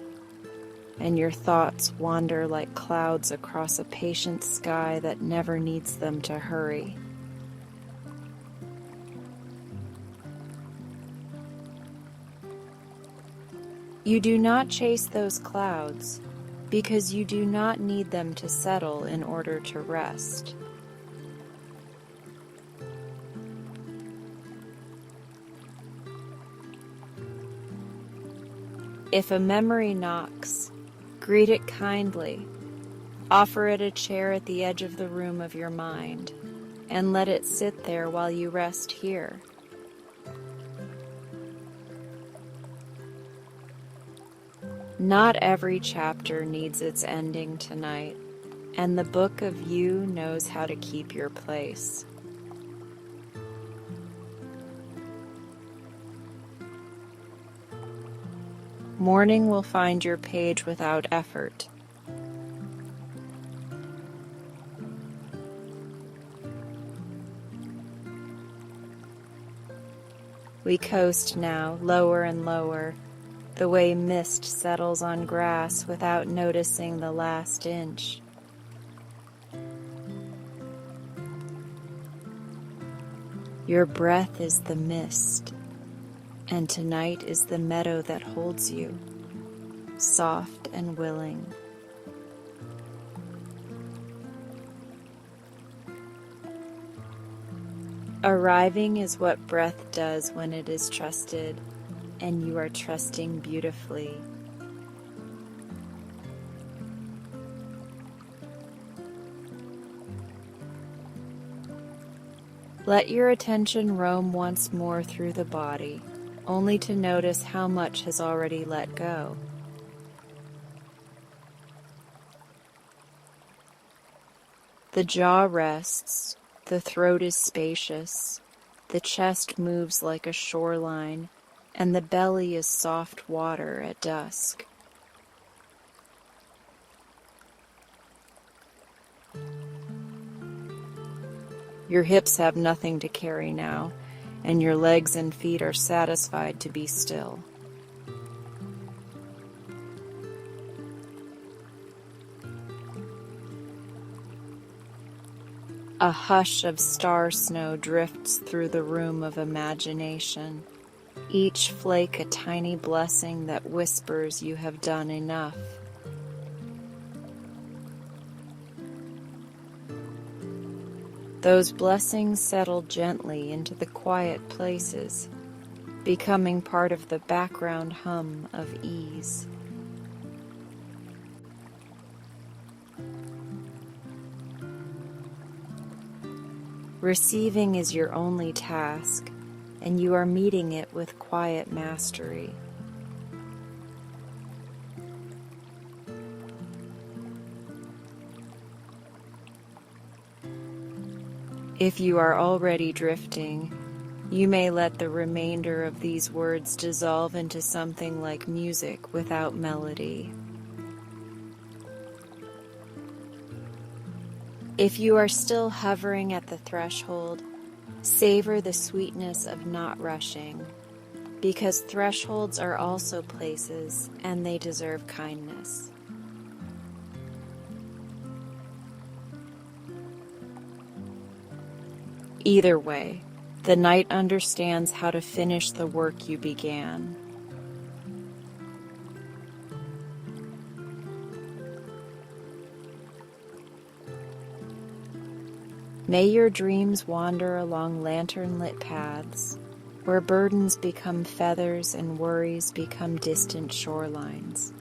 Speaker 1: and your thoughts wander like clouds across a patient sky that never needs them to hurry. You do not chase those clouds because you do not need them to settle in order to rest. If a memory knocks, greet it kindly, offer it a chair at the edge of the room of your mind, and let it sit there while you rest here. Not every chapter needs its ending tonight, and the book of you knows how to keep your place. Morning will find your page without effort. We coast now, lower and lower, the way mist settles on grass without noticing the last inch. Your breath is the mist, and tonight is the meadow that holds you, soft and willing. Arriving is what breath does when it is trusted, and you are trusting beautifully. Let your attention roam once more through the body, only to notice how much has already let go. The jaw rests, the throat is spacious, the chest moves like a shoreline, and the belly is soft water at dusk. Your hips have nothing to carry now, and your legs and feet are satisfied to be still. A hush of star snow drifts through the room of imagination, each flake a tiny blessing that whispers you have done enough. Those blessings settle gently into the quiet places, becoming part of the background hum of ease. Receiving is your only task, and you are meeting it with quiet mastery. If you are already drifting, you may let the remainder of these words dissolve into something like music without melody. If you are still hovering at the threshold, savor the sweetness of not rushing, because thresholds are also places and they deserve kindness. Either way, the night understands how to finish the work you began. May your dreams wander along lantern-lit paths, where burdens become feathers and worries become distant shorelines.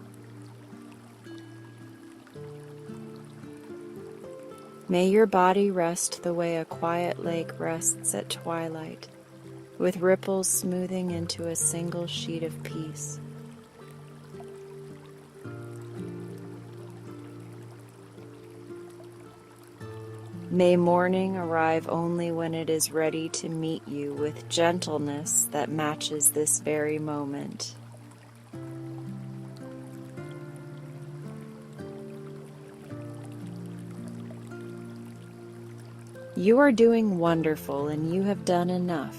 Speaker 1: May your body rest the way a quiet lake rests at twilight, with ripples smoothing into a single sheet of peace. May morning arrive only when it is ready to meet you with gentleness that matches this very moment. You are doing wonderful, and you have done enough.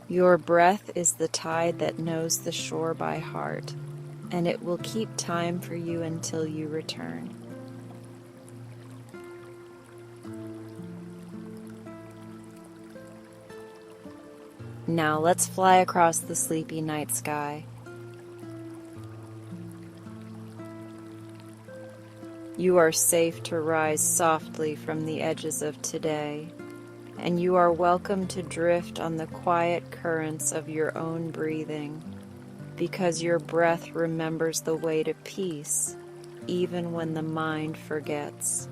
Speaker 1: Your breath is the tide that knows the shore by heart, and it will keep time for you until you return. Now let's fly across the sleepy night sky. You are safe to rise softly from the edges of today, and you are welcome to drift on the quiet currents of your own breathing, because your breath remembers the way to peace, even when the mind forgets.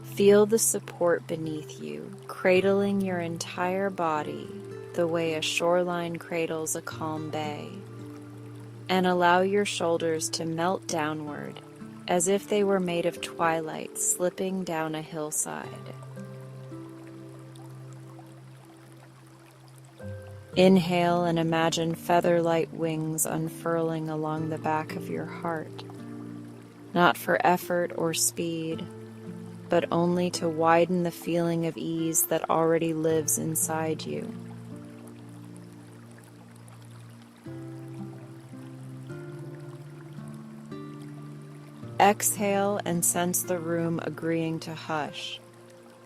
Speaker 1: Feel the support beneath you, cradling your entire body the way a shoreline cradles a calm bay, and allow your shoulders to melt downward as if they were made of twilight slipping down a hillside. Inhale and imagine feather-light wings unfurling along the back of your heart, not for effort or speed, but only to widen the feeling of ease that already lives inside you. Exhale and sense the room agreeing to hush,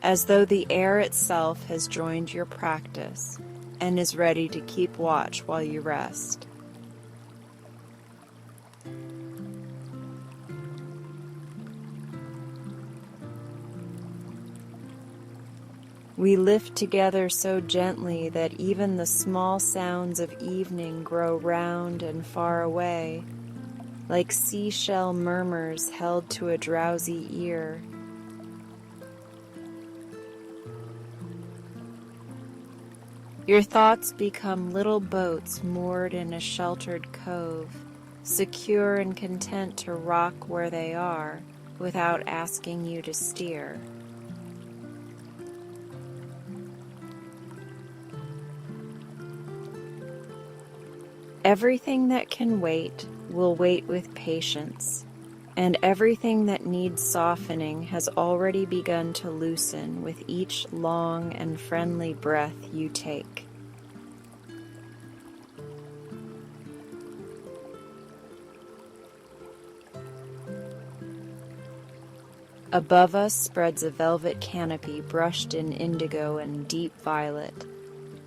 Speaker 1: as though the air itself has joined your practice and is ready to keep watch while you rest. We lift together so gently that even the small sounds of evening grow round and far away, like seashell murmurs held to a drowsy ear. Your thoughts become little boats moored in a sheltered cove, secure and content to rock where they are without asking you to steer. Everything that can wait will wait with patience, and everything that needs softening has already begun to loosen with each long and friendly breath you take. Above us spreads a velvet canopy brushed in indigo and deep violet,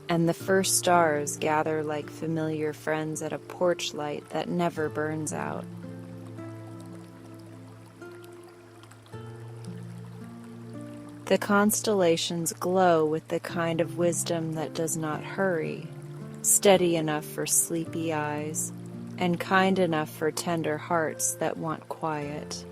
Speaker 1: and the first stars gather like familiar friends at a porch light that never burns out. The constellations glow with the kind of wisdom that does not hurry, steady enough for sleepy eyes, and kind enough for tender hearts that want quiet.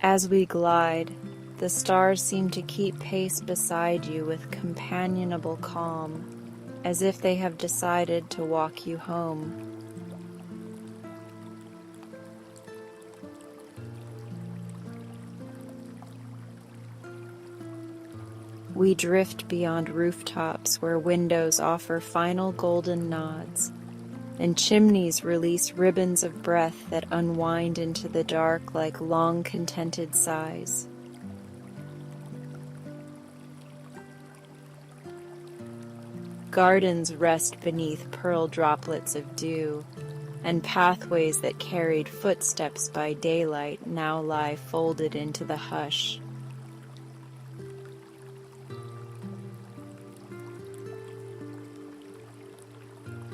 Speaker 1: As we glide, the stars seem to keep pace beside you with companionable calm, as if they have decided to walk you home. We drift beyond rooftops where windows offer final golden nods, and chimneys release ribbons of breath that unwind into the dark like long contented sighs. Gardens rest beneath pearl droplets of dew, and pathways that carried footsteps by daylight now lie folded into the hush.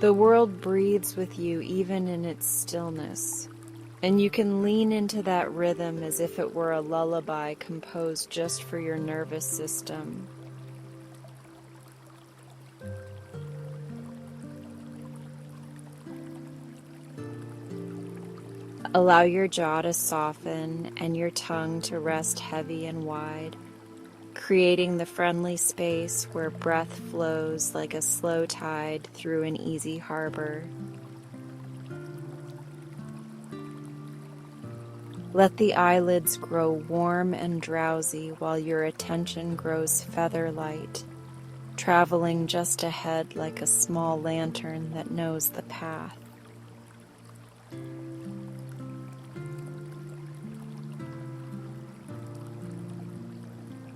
Speaker 1: The world breathes with you even in its stillness, and you can lean into that rhythm as if it were a lullaby composed just for your nervous system. Allow your jaw to soften and your tongue to rest heavy and wide, creating the friendly space where breath flows like a slow tide through an easy harbor. Let the eyelids grow warm and drowsy while your attention grows feather light, traveling just ahead like a small lantern that knows the path.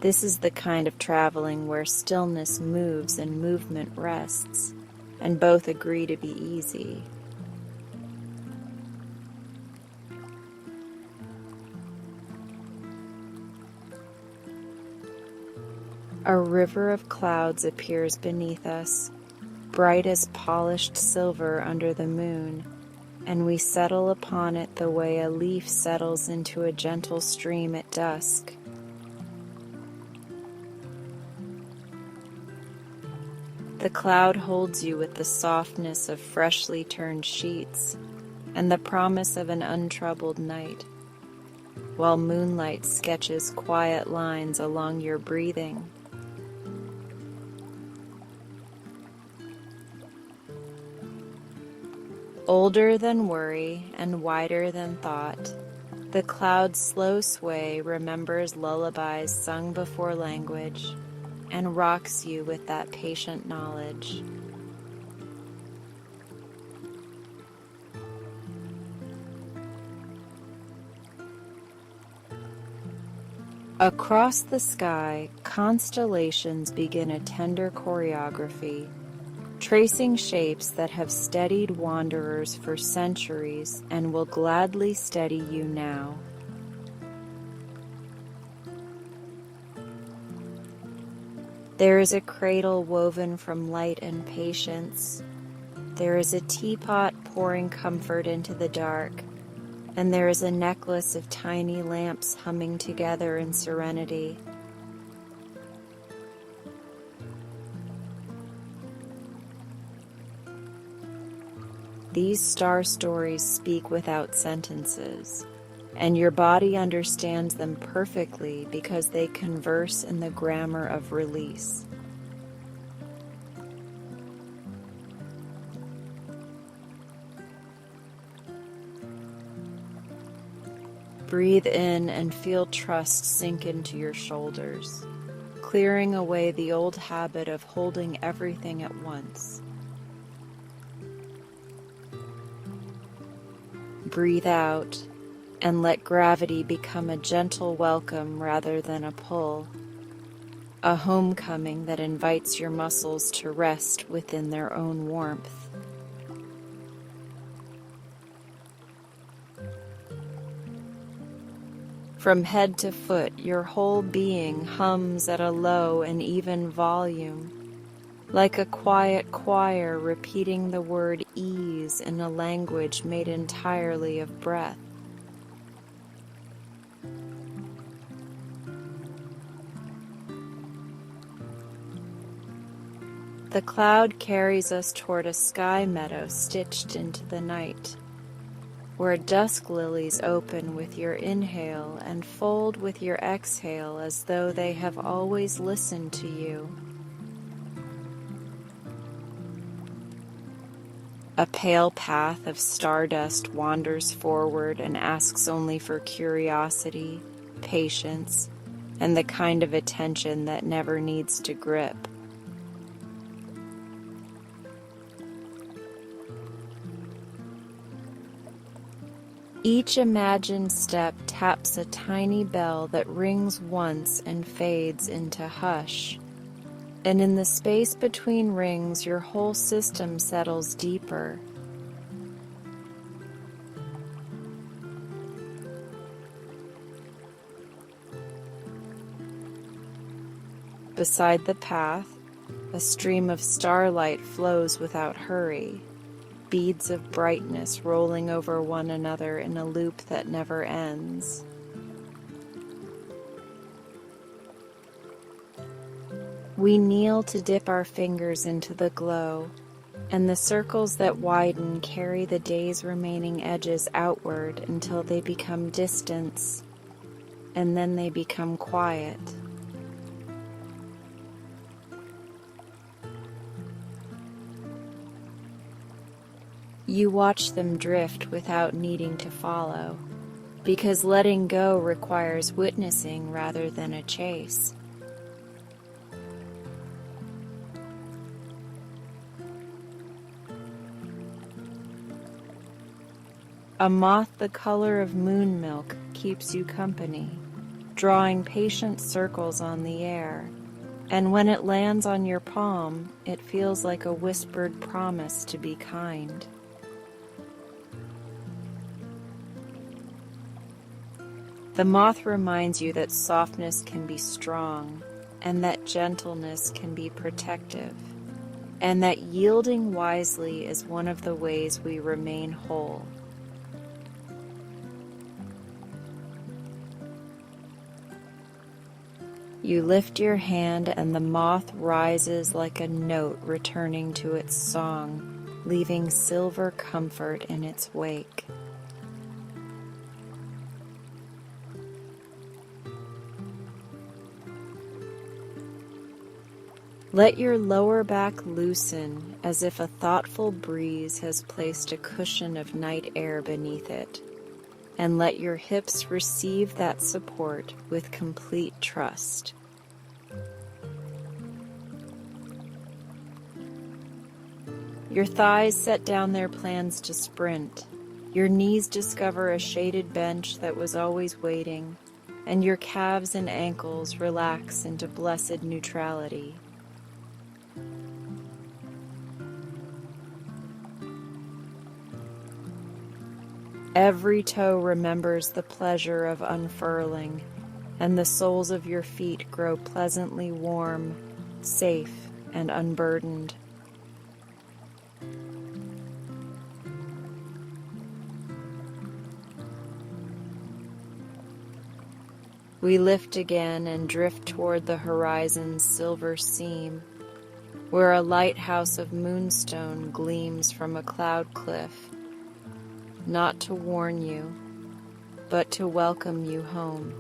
Speaker 1: This is the kind of traveling where stillness moves and movement rests, and both agree to be easy. A river of clouds appears beneath us, bright as polished silver under the moon, and we settle upon it the way a leaf settles into a gentle stream at dusk. The cloud holds you with the softness of freshly turned sheets and the promise of an untroubled night, while moonlight sketches quiet lines along your breathing. Older than worry and wider than thought, the cloud's slow sway remembers lullabies sung before language and rocks you with that patient knowledge. Across the sky, constellations begin a tender choreography, tracing shapes that have steadied wanderers for centuries and will gladly steady you now. There is a cradle woven from light and patience. There is a teapot pouring comfort into the dark, and there is a necklace of tiny lamps humming together in serenity. These star stories speak without sentences, and your body understands them perfectly because they converse in the grammar of release. Breathe in and feel trust sink into your shoulders, clearing away the old habit of holding everything at once. Breathe out and let gravity become a gentle welcome rather than a pull, a homecoming that invites your muscles to rest within their own warmth. From head to foot, your whole being hums at a low and even volume, like a quiet choir repeating the word ease in a language made entirely of breath. The cloud carries us toward a sky meadow stitched into the night, where dusk lilies open with your inhale and fold with your exhale as though they have always listened to you. A pale path of stardust wanders forward and asks only for curiosity, patience, and the kind of attention that never needs to grip. Each imagined step taps a tiny bell that rings once and fades into hush. And in the space between rings, your whole system settles deeper. Beside the path, a stream of starlight flows without hurry, beads of brightness rolling over one another in a loop that never ends. We kneel to dip our fingers into the glow, and the circles that widen carry the day's remaining edges outward until they become distance, and then they become quiet. You watch them drift without needing to follow, because letting go requires witnessing rather than a chase. A moth the color of moon milk keeps you company, drawing patient circles on the air, and when it lands on your palm, it feels like a whispered promise to be kind. The moth reminds you that softness can be strong, and that gentleness can be protective, and that yielding wisely is one of the ways we remain whole. You lift your hand and the moth rises like a note returning to its song, leaving silver comfort in its wake. Let your lower back loosen as if a thoughtful breeze has placed a cushion of night air beneath it, and let your hips receive that support with complete trust. Your thighs set down their plans to sprint, your knees discover a shaded bench that was always waiting, and your calves and ankles relax into blessed neutrality. Every toe remembers the pleasure of unfurling, and the soles of your feet grow pleasantly warm, safe, and unburdened. We lift again and drift toward the horizon's silver seam, where a lighthouse of moonstone gleams from a cloud cliff, not to warn you, but to welcome you home.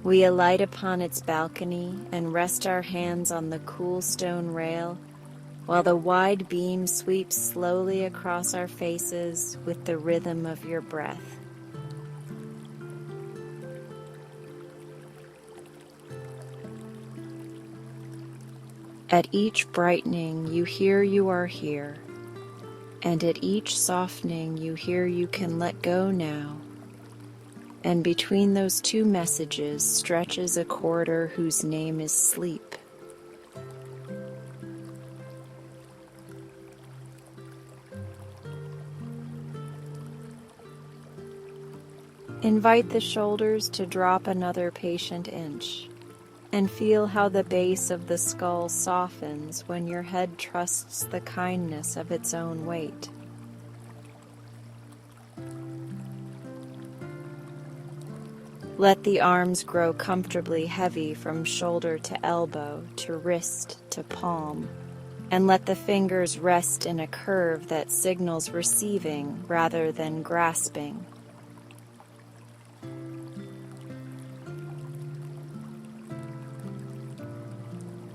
Speaker 1: We alight upon its balcony and rest our hands on the cool stone rail, while the wide beam sweeps slowly across our faces with the rhythm of your breath. At each brightening, you hear you are here, and at each softening, you hear you can let go now. And between those two messages stretches a corridor whose name is sleep. Invite the shoulders to drop another patient inch, and feel how the base of the skull softens when your head trusts the kindness of its own weight. Let the arms grow comfortably heavy from shoulder to elbow, to wrist to palm, and let the fingers rest in a curve that signals receiving rather than grasping.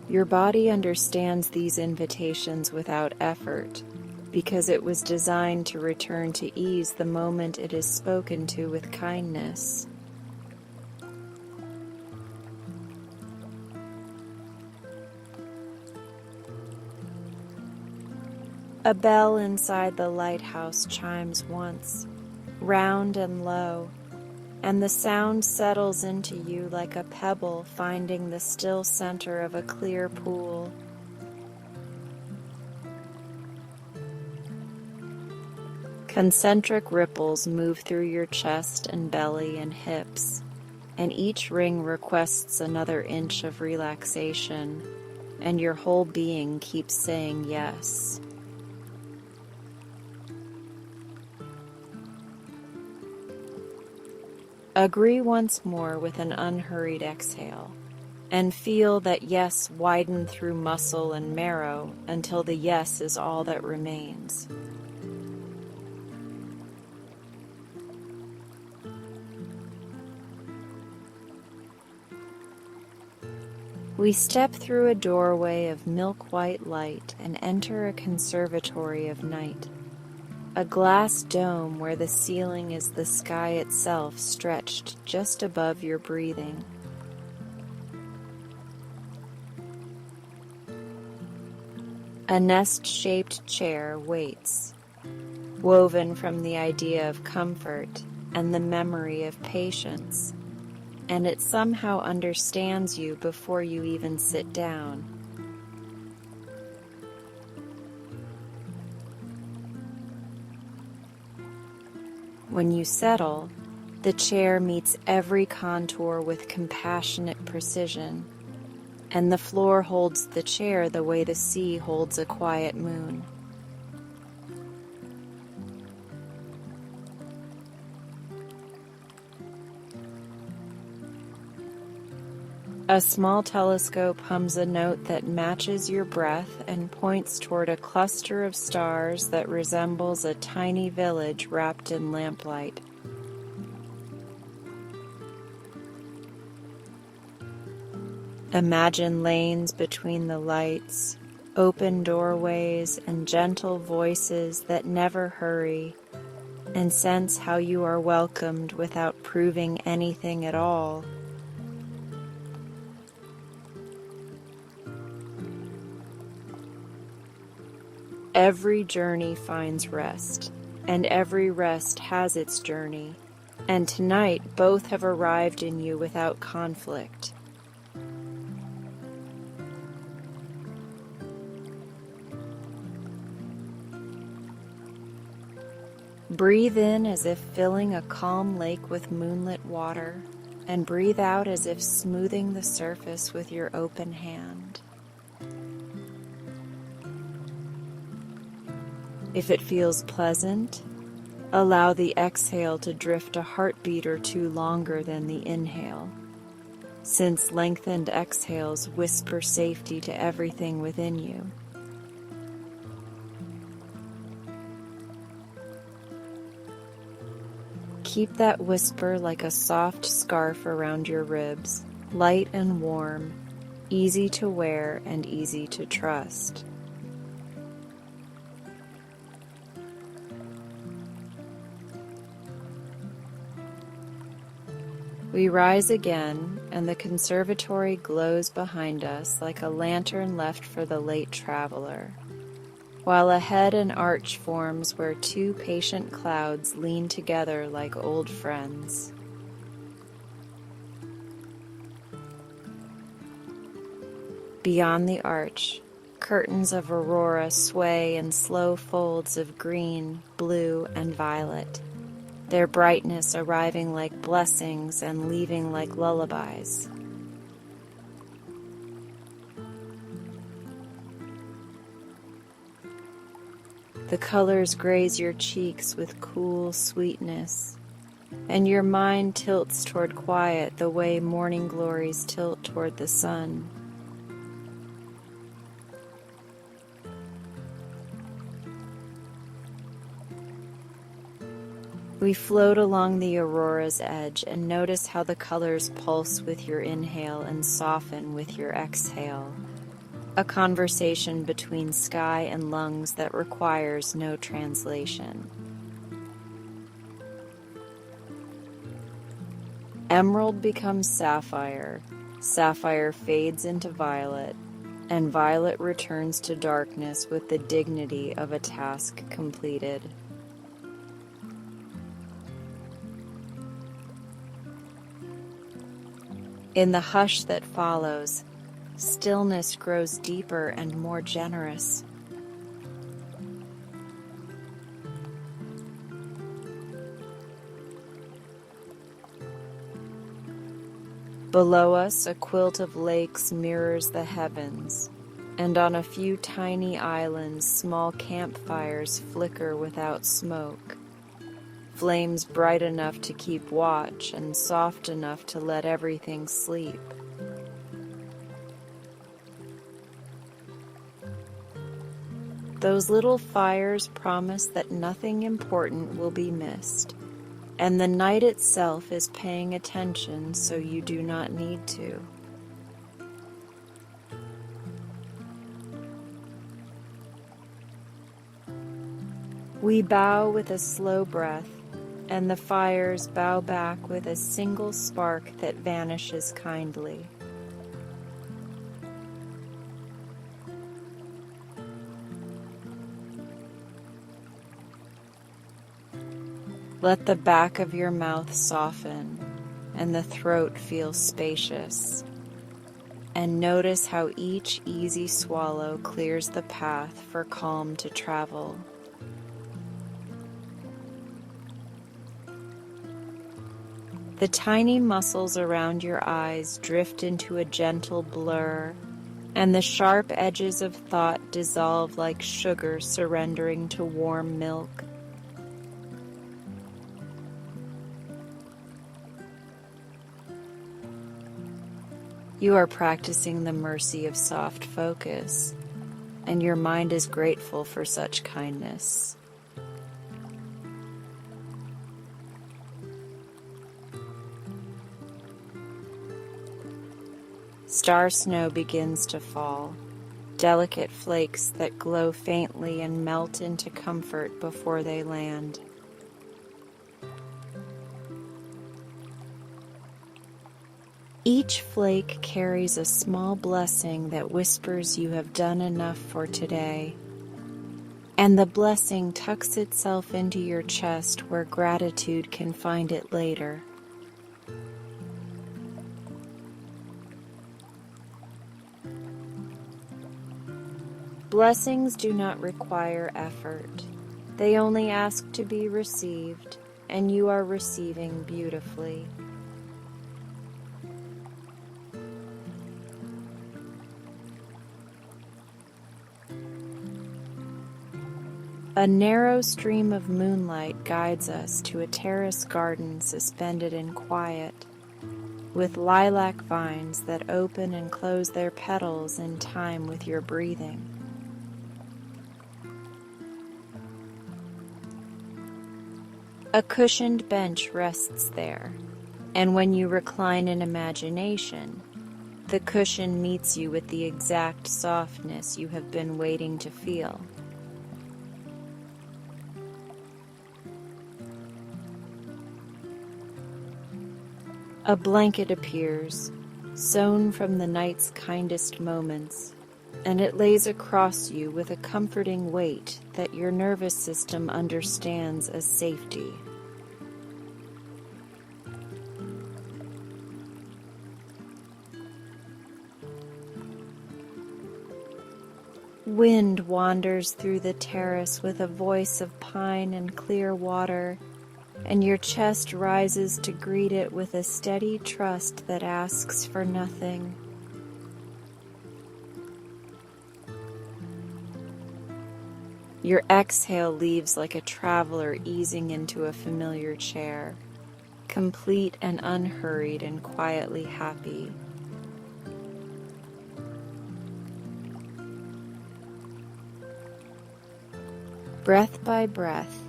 Speaker 1: Your body understands these invitations without effort, because it was designed to return to ease the moment it is spoken to with kindness. A bell inside the lighthouse chimes once, round and low, and the sound settles into you like a pebble finding the still center of a clear pool. Concentric ripples move through your chest and belly and hips, and each ring requests another inch of relaxation, and your whole being keeps saying yes. Agree once more with an unhurried exhale, and feel that yes widen through muscle and marrow until the yes is all that remains. We step through a doorway of milk-white light and enter a conservatory of night. A glass dome where the ceiling is the sky itself stretched just above your breathing. A nest-shaped chair waits, woven from the idea of comfort and the memory of patience, and it somehow understands you before you even sit down. When you settle, the chair meets every contour with compassionate precision, and the floor holds the chair the way the sea holds a quiet moon. A small telescope hums a note that matches your breath and points toward a cluster of stars that resembles a tiny village wrapped in lamplight. Imagine lanes between the lights, open doorways, and gentle voices that never hurry, and sense how you are welcomed without proving anything at all. Every journey finds rest, and every rest has its journey, and tonight both have arrived in you without conflict. Breathe in as if filling a calm lake with moonlit water, and breathe out as if smoothing the surface with your open hand. If it feels pleasant, Allow the exhale to drift a heartbeat or two longer than the inhale, since lengthened exhales whisper safety to everything within you. Keep that whisper like a soft scarf around your ribs, light and warm, easy to wear and easy to trust. We rise again, and the conservatory glows behind us like a lantern left for the late traveler, while ahead an arch forms where two patient clouds lean together like old friends. Beyond the arch, curtains of aurora sway in slow folds of green, blue, and violet, their brightness arriving like blessings and leaving like lullabies. The colors graze your cheeks with cool sweetness, and your mind tilts toward quiet the way morning glories tilt toward the sun. We float along the aurora's edge and notice how the colors pulse with your inhale and soften with your exhale. A conversation between sky and lungs that requires no translation. Emerald becomes sapphire, sapphire fades into violet, and violet returns to darkness with the dignity of a task completed. In the hush that follows, stillness grows deeper and more generous. Below us, a quilt of lakes mirrors the heavens, and on a few tiny islands, small campfires flicker without smoke. Flames bright enough to keep watch and soft enough to let everything sleep. Those little fires promise that nothing important will be missed, and the night itself is paying attention so you do not need to. We bow with a slow breath, and the fires bow back with a single spark that vanishes kindly. Let the back of your mouth soften and the throat feel spacious, and notice how each easy swallow clears the path for calm to travel. The tiny muscles around your eyes drift into a gentle blur, and the sharp edges of thought dissolve like sugar surrendering to warm milk. You are practicing the mercy of soft focus, and your mind is grateful for such kindness. Star snow begins to fall, delicate flakes that glow faintly and melt into comfort before they land. Each flake carries a small blessing that whispers you have done enough for today, and the blessing tucks itself into your chest where gratitude can find it later. Blessings do not require effort. They only ask to be received, and you are receiving beautifully. A narrow stream of moonlight guides us to a terrace garden suspended in quiet, with lilac vines that open and close their petals in time with your breathing. A cushioned bench rests there, and when you recline in imagination, the cushion meets you with the exact softness you have been waiting to feel. A blanket appears, sewn from the night's kindest moments, and it lays across you with a comforting weight that your nervous system understands as safety. Wind wanders through the terrace with a voice of pine and clear water, and your chest rises to greet it with a steady trust that asks for nothing. Your exhale leaves like a traveler easing into a familiar chair, complete and unhurried and quietly happy. Breath by breath,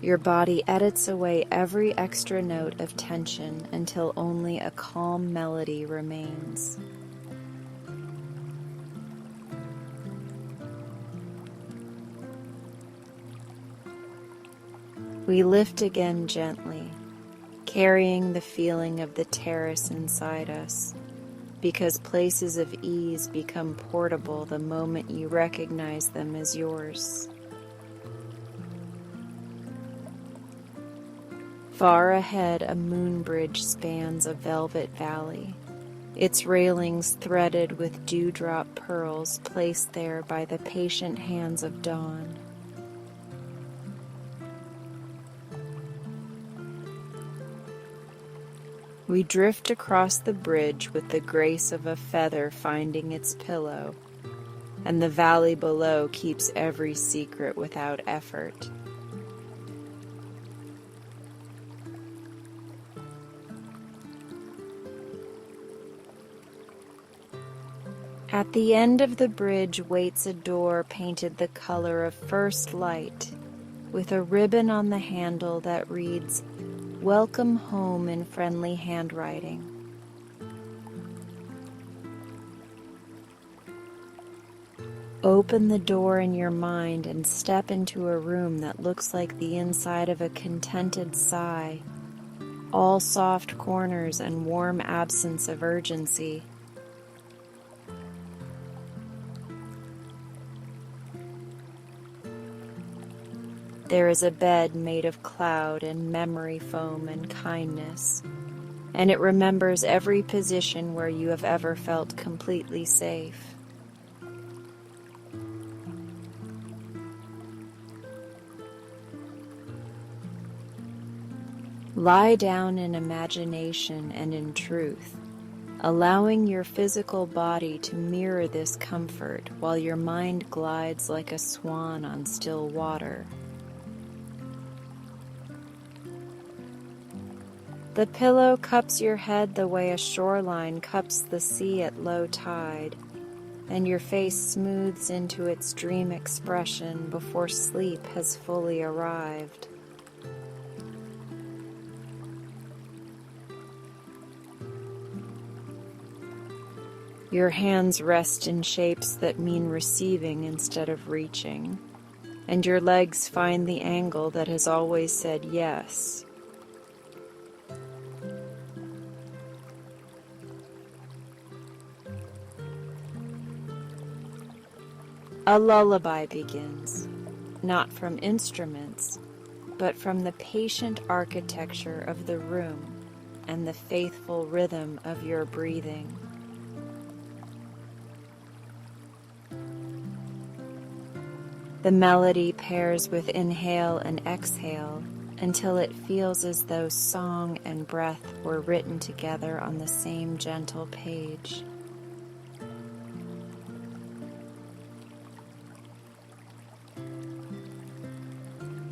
Speaker 1: your body edits away every extra note of tension until only a calm melody remains. We lift again gently, carrying the feeling of the terrace inside us, because places of ease become portable the moment you recognize them as yours. Far ahead, a moon bridge spans a velvet valley, its railings threaded with dewdrop pearls placed there by the patient hands of dawn. We drift across the bridge with the grace of a feather finding its pillow, and the valley below keeps every secret without effort. At the end of the bridge waits a door painted the color of first light, with a ribbon on the handle that reads, "Welcome home," in friendly handwriting. Open the door in your mind and step into a room that looks like the inside of a contented sigh, all soft corners and warm absence of urgency. There is a bed made of cloud and memory foam and kindness, and it remembers every position where you have ever felt completely safe. Lie down in imagination and in truth, allowing your physical body to mirror this comfort while your mind glides like a swan on still water. The pillow cups your head the way a shoreline cups the sea at low tide, and your face smooths into its dream expression before sleep has fully arrived. Your hands rest in shapes that mean receiving instead of reaching, and your legs find the angle that has always said yes. A lullaby begins, not from instruments, but from the patient architecture of the room and the faithful rhythm of your breathing. The melody pairs with inhale and exhale until it feels as though song and breath were written together on the same gentle page.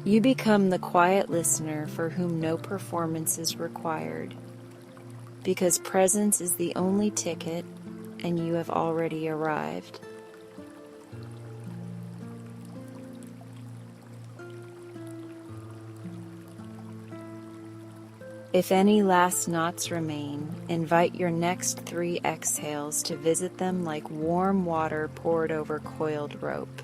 Speaker 1: You become the quiet listener for whom no performance is required, because presence is the only ticket and you have already arrived. If any last knots remain, invite your next 3 exhales to visit them like warm water poured over coiled rope.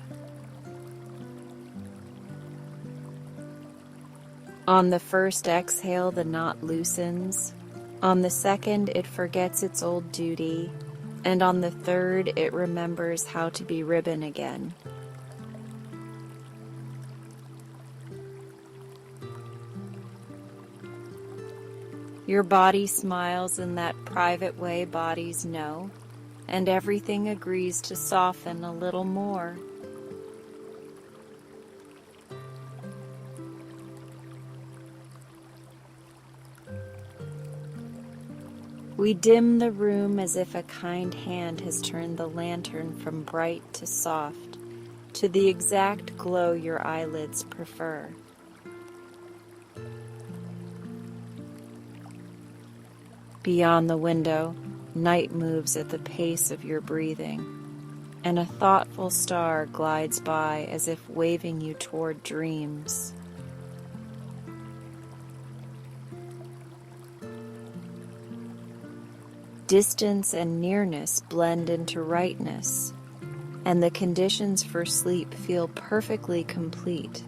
Speaker 1: On the first exhale, the knot loosens. On the second, it forgets its old duty. And on the third, it remembers how to be ribbon again. Your body smiles in that private way bodies know, and everything agrees to soften a little more. We dim the room as if a kind hand has turned the lantern from bright to soft, to the exact glow your eyelids prefer. Beyond the window, night moves at the pace of your breathing, and a thoughtful star glides by as if waving you toward dreams. Distance and nearness blend into rightness, and the conditions for sleep feel perfectly complete.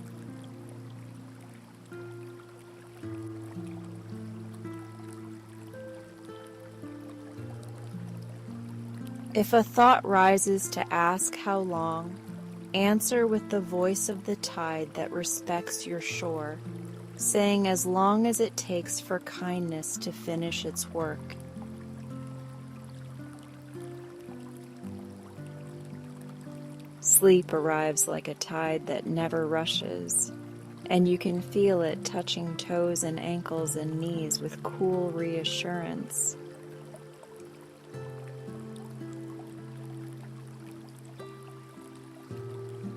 Speaker 1: If a thought rises to ask how long, answer with the voice of the tide that respects your shore, saying as long as it takes for kindness to finish its work. Sleep arrives like a tide that never rushes, and you can feel it touching toes and ankles and knees with cool reassurance.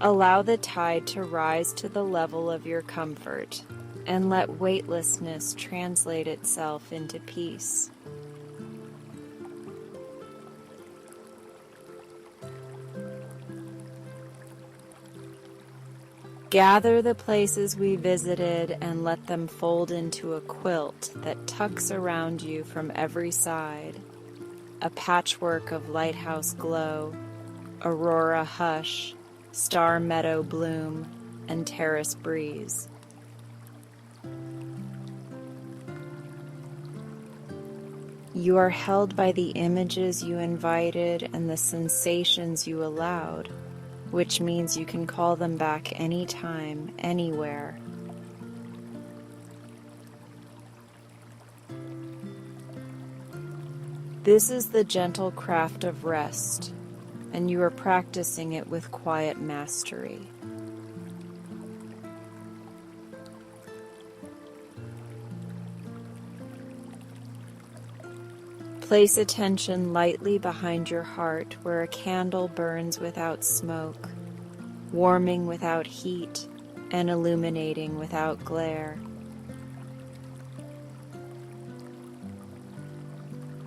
Speaker 1: Allow the tide to rise to the level of your comfort, and let weightlessness translate itself into peace. Gather the places we visited and let them fold into a quilt that tucks around you from every side, a patchwork of lighthouse glow, aurora hush, star meadow bloom, and terrace breeze. You are held by the images you invited and the sensations you allowed, which means you can call them back anytime, anywhere. This is the gentle craft of rest, and you are practicing it with quiet mastery. Place attention lightly behind your heart where a candle burns without smoke, warming without heat, and illuminating without glare.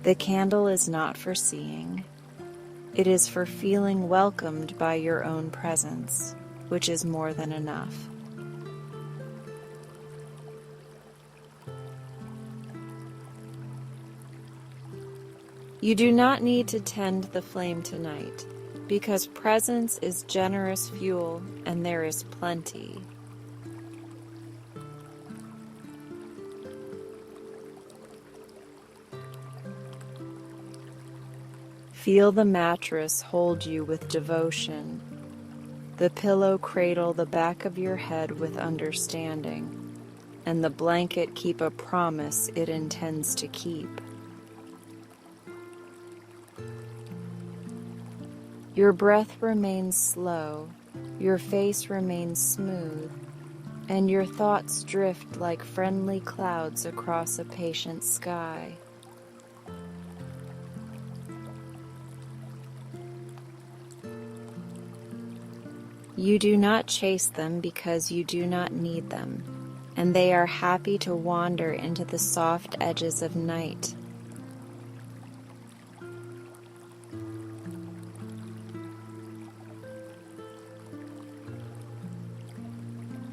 Speaker 1: The candle is not for seeing. It is for feeling welcomed by your own presence, which is more than enough. You do not need to tend the flame tonight, because presence is generous fuel and there is plenty. Feel the mattress hold you with devotion, the pillow cradle the back of your head with understanding, and the blanket keep a promise it intends to keep. Your breath remains slow, your face remains smooth, and your thoughts drift like friendly clouds across a patient sky. You do not chase them because you do not need them, and they are happy to wander into the soft edges of night.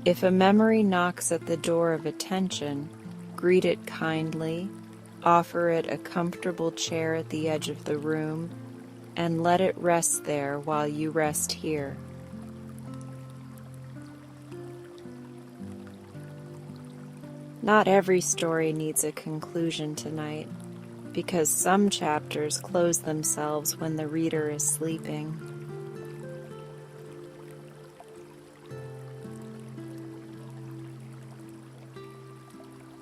Speaker 1: If a memory knocks at the door of attention, greet it kindly, offer it a comfortable chair at the edge of the room, and let it rest there while you rest here. Not every story needs a conclusion tonight, because some chapters close themselves when the reader is sleeping.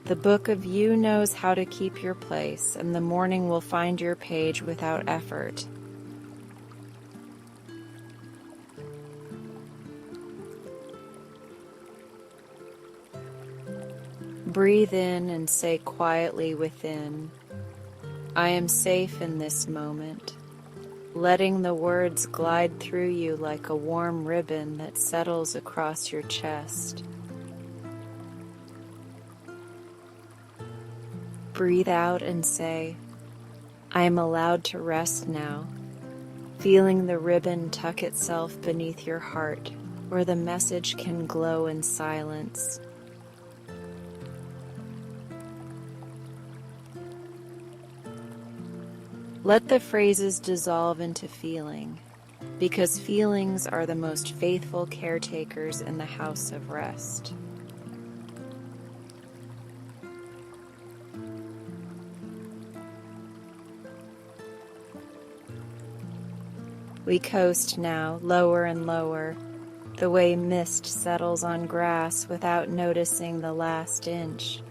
Speaker 1: The book of you knows how to keep your place, and the morning will find your page without effort. Breathe in and say quietly within, I am safe in this moment, letting the words glide through you like a warm ribbon that settles across your chest. Breathe out and say, I am allowed to rest now, feeling the ribbon tuck itself beneath your heart, where the message can glow in silence. Let the phrases dissolve into feeling, because feelings are the most faithful caretakers in the house of rest. We coast now, lower and lower, the way mist settles on grass without noticing the last inch.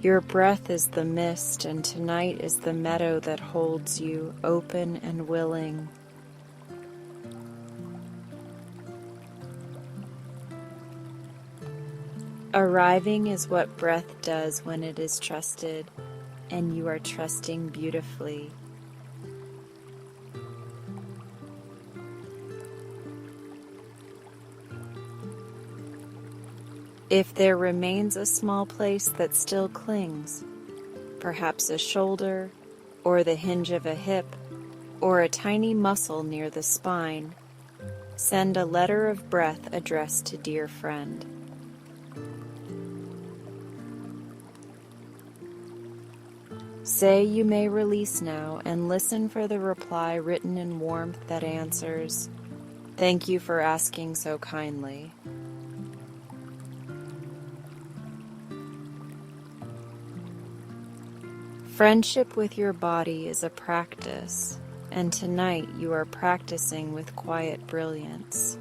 Speaker 1: Your breath is the mist, and tonight is the meadow that holds you, open and willing. Arriving is what breath does when it is trusted, and you are trusting beautifully. If there remains a small place that still clings, perhaps a shoulder, or the hinge of a hip, or a tiny muscle near the spine, send a letter of breath addressed to dear friend. Say you may release now and listen for the reply written in warmth that answers, "Thank you for asking so kindly." Friendship with your body is a practice, and tonight you are practicing with quiet brilliance.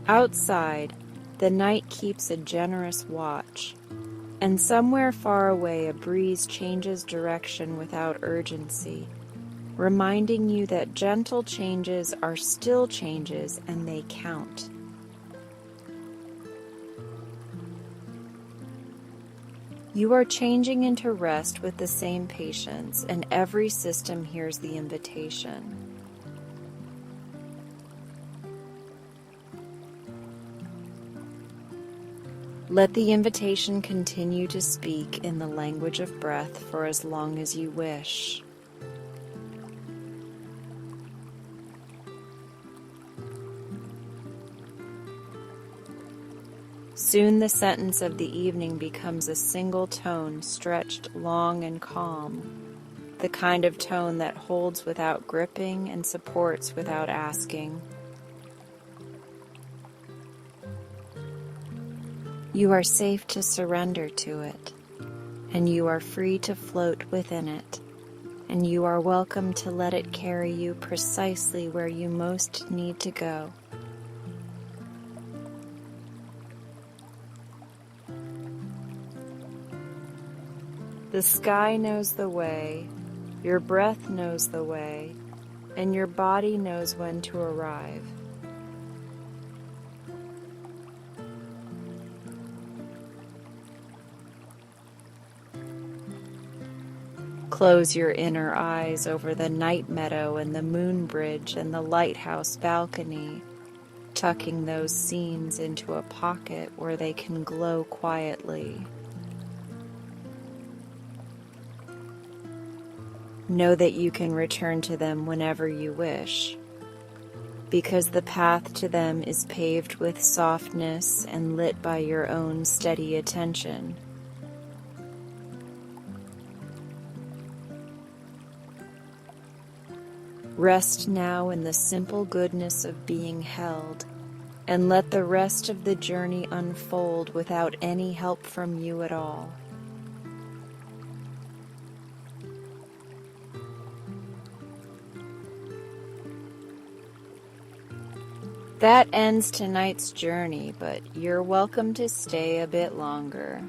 Speaker 1: Outside, the night keeps a generous watch, and somewhere far away a breeze changes direction without urgency, reminding you that gentle changes are still changes and they count. You are changing into rest with the same patience, and every system hears the invitation. Let the invitation continue to speak in the language of breath for as long as you wish. Soon the sentence of the evening becomes a single tone stretched long and calm, the kind of tone that holds without gripping and supports without asking. You are safe to surrender to it, and you are free to float within it, and you are welcome to let it carry you precisely where you most need to go. The sky knows the way, your breath knows the way, and your body knows when to arrive. Close your inner eyes over the night meadow and the moon bridge and the lighthouse balcony, tucking those scenes into a pocket where they can glow quietly. Know that you can return to them whenever you wish, because the path to them is paved with softness and lit by your own steady attention. Rest now in the simple goodness of being held, and let the rest of the journey unfold without any help from you at all. That ends tonight's journey, but you're welcome to stay a bit longer.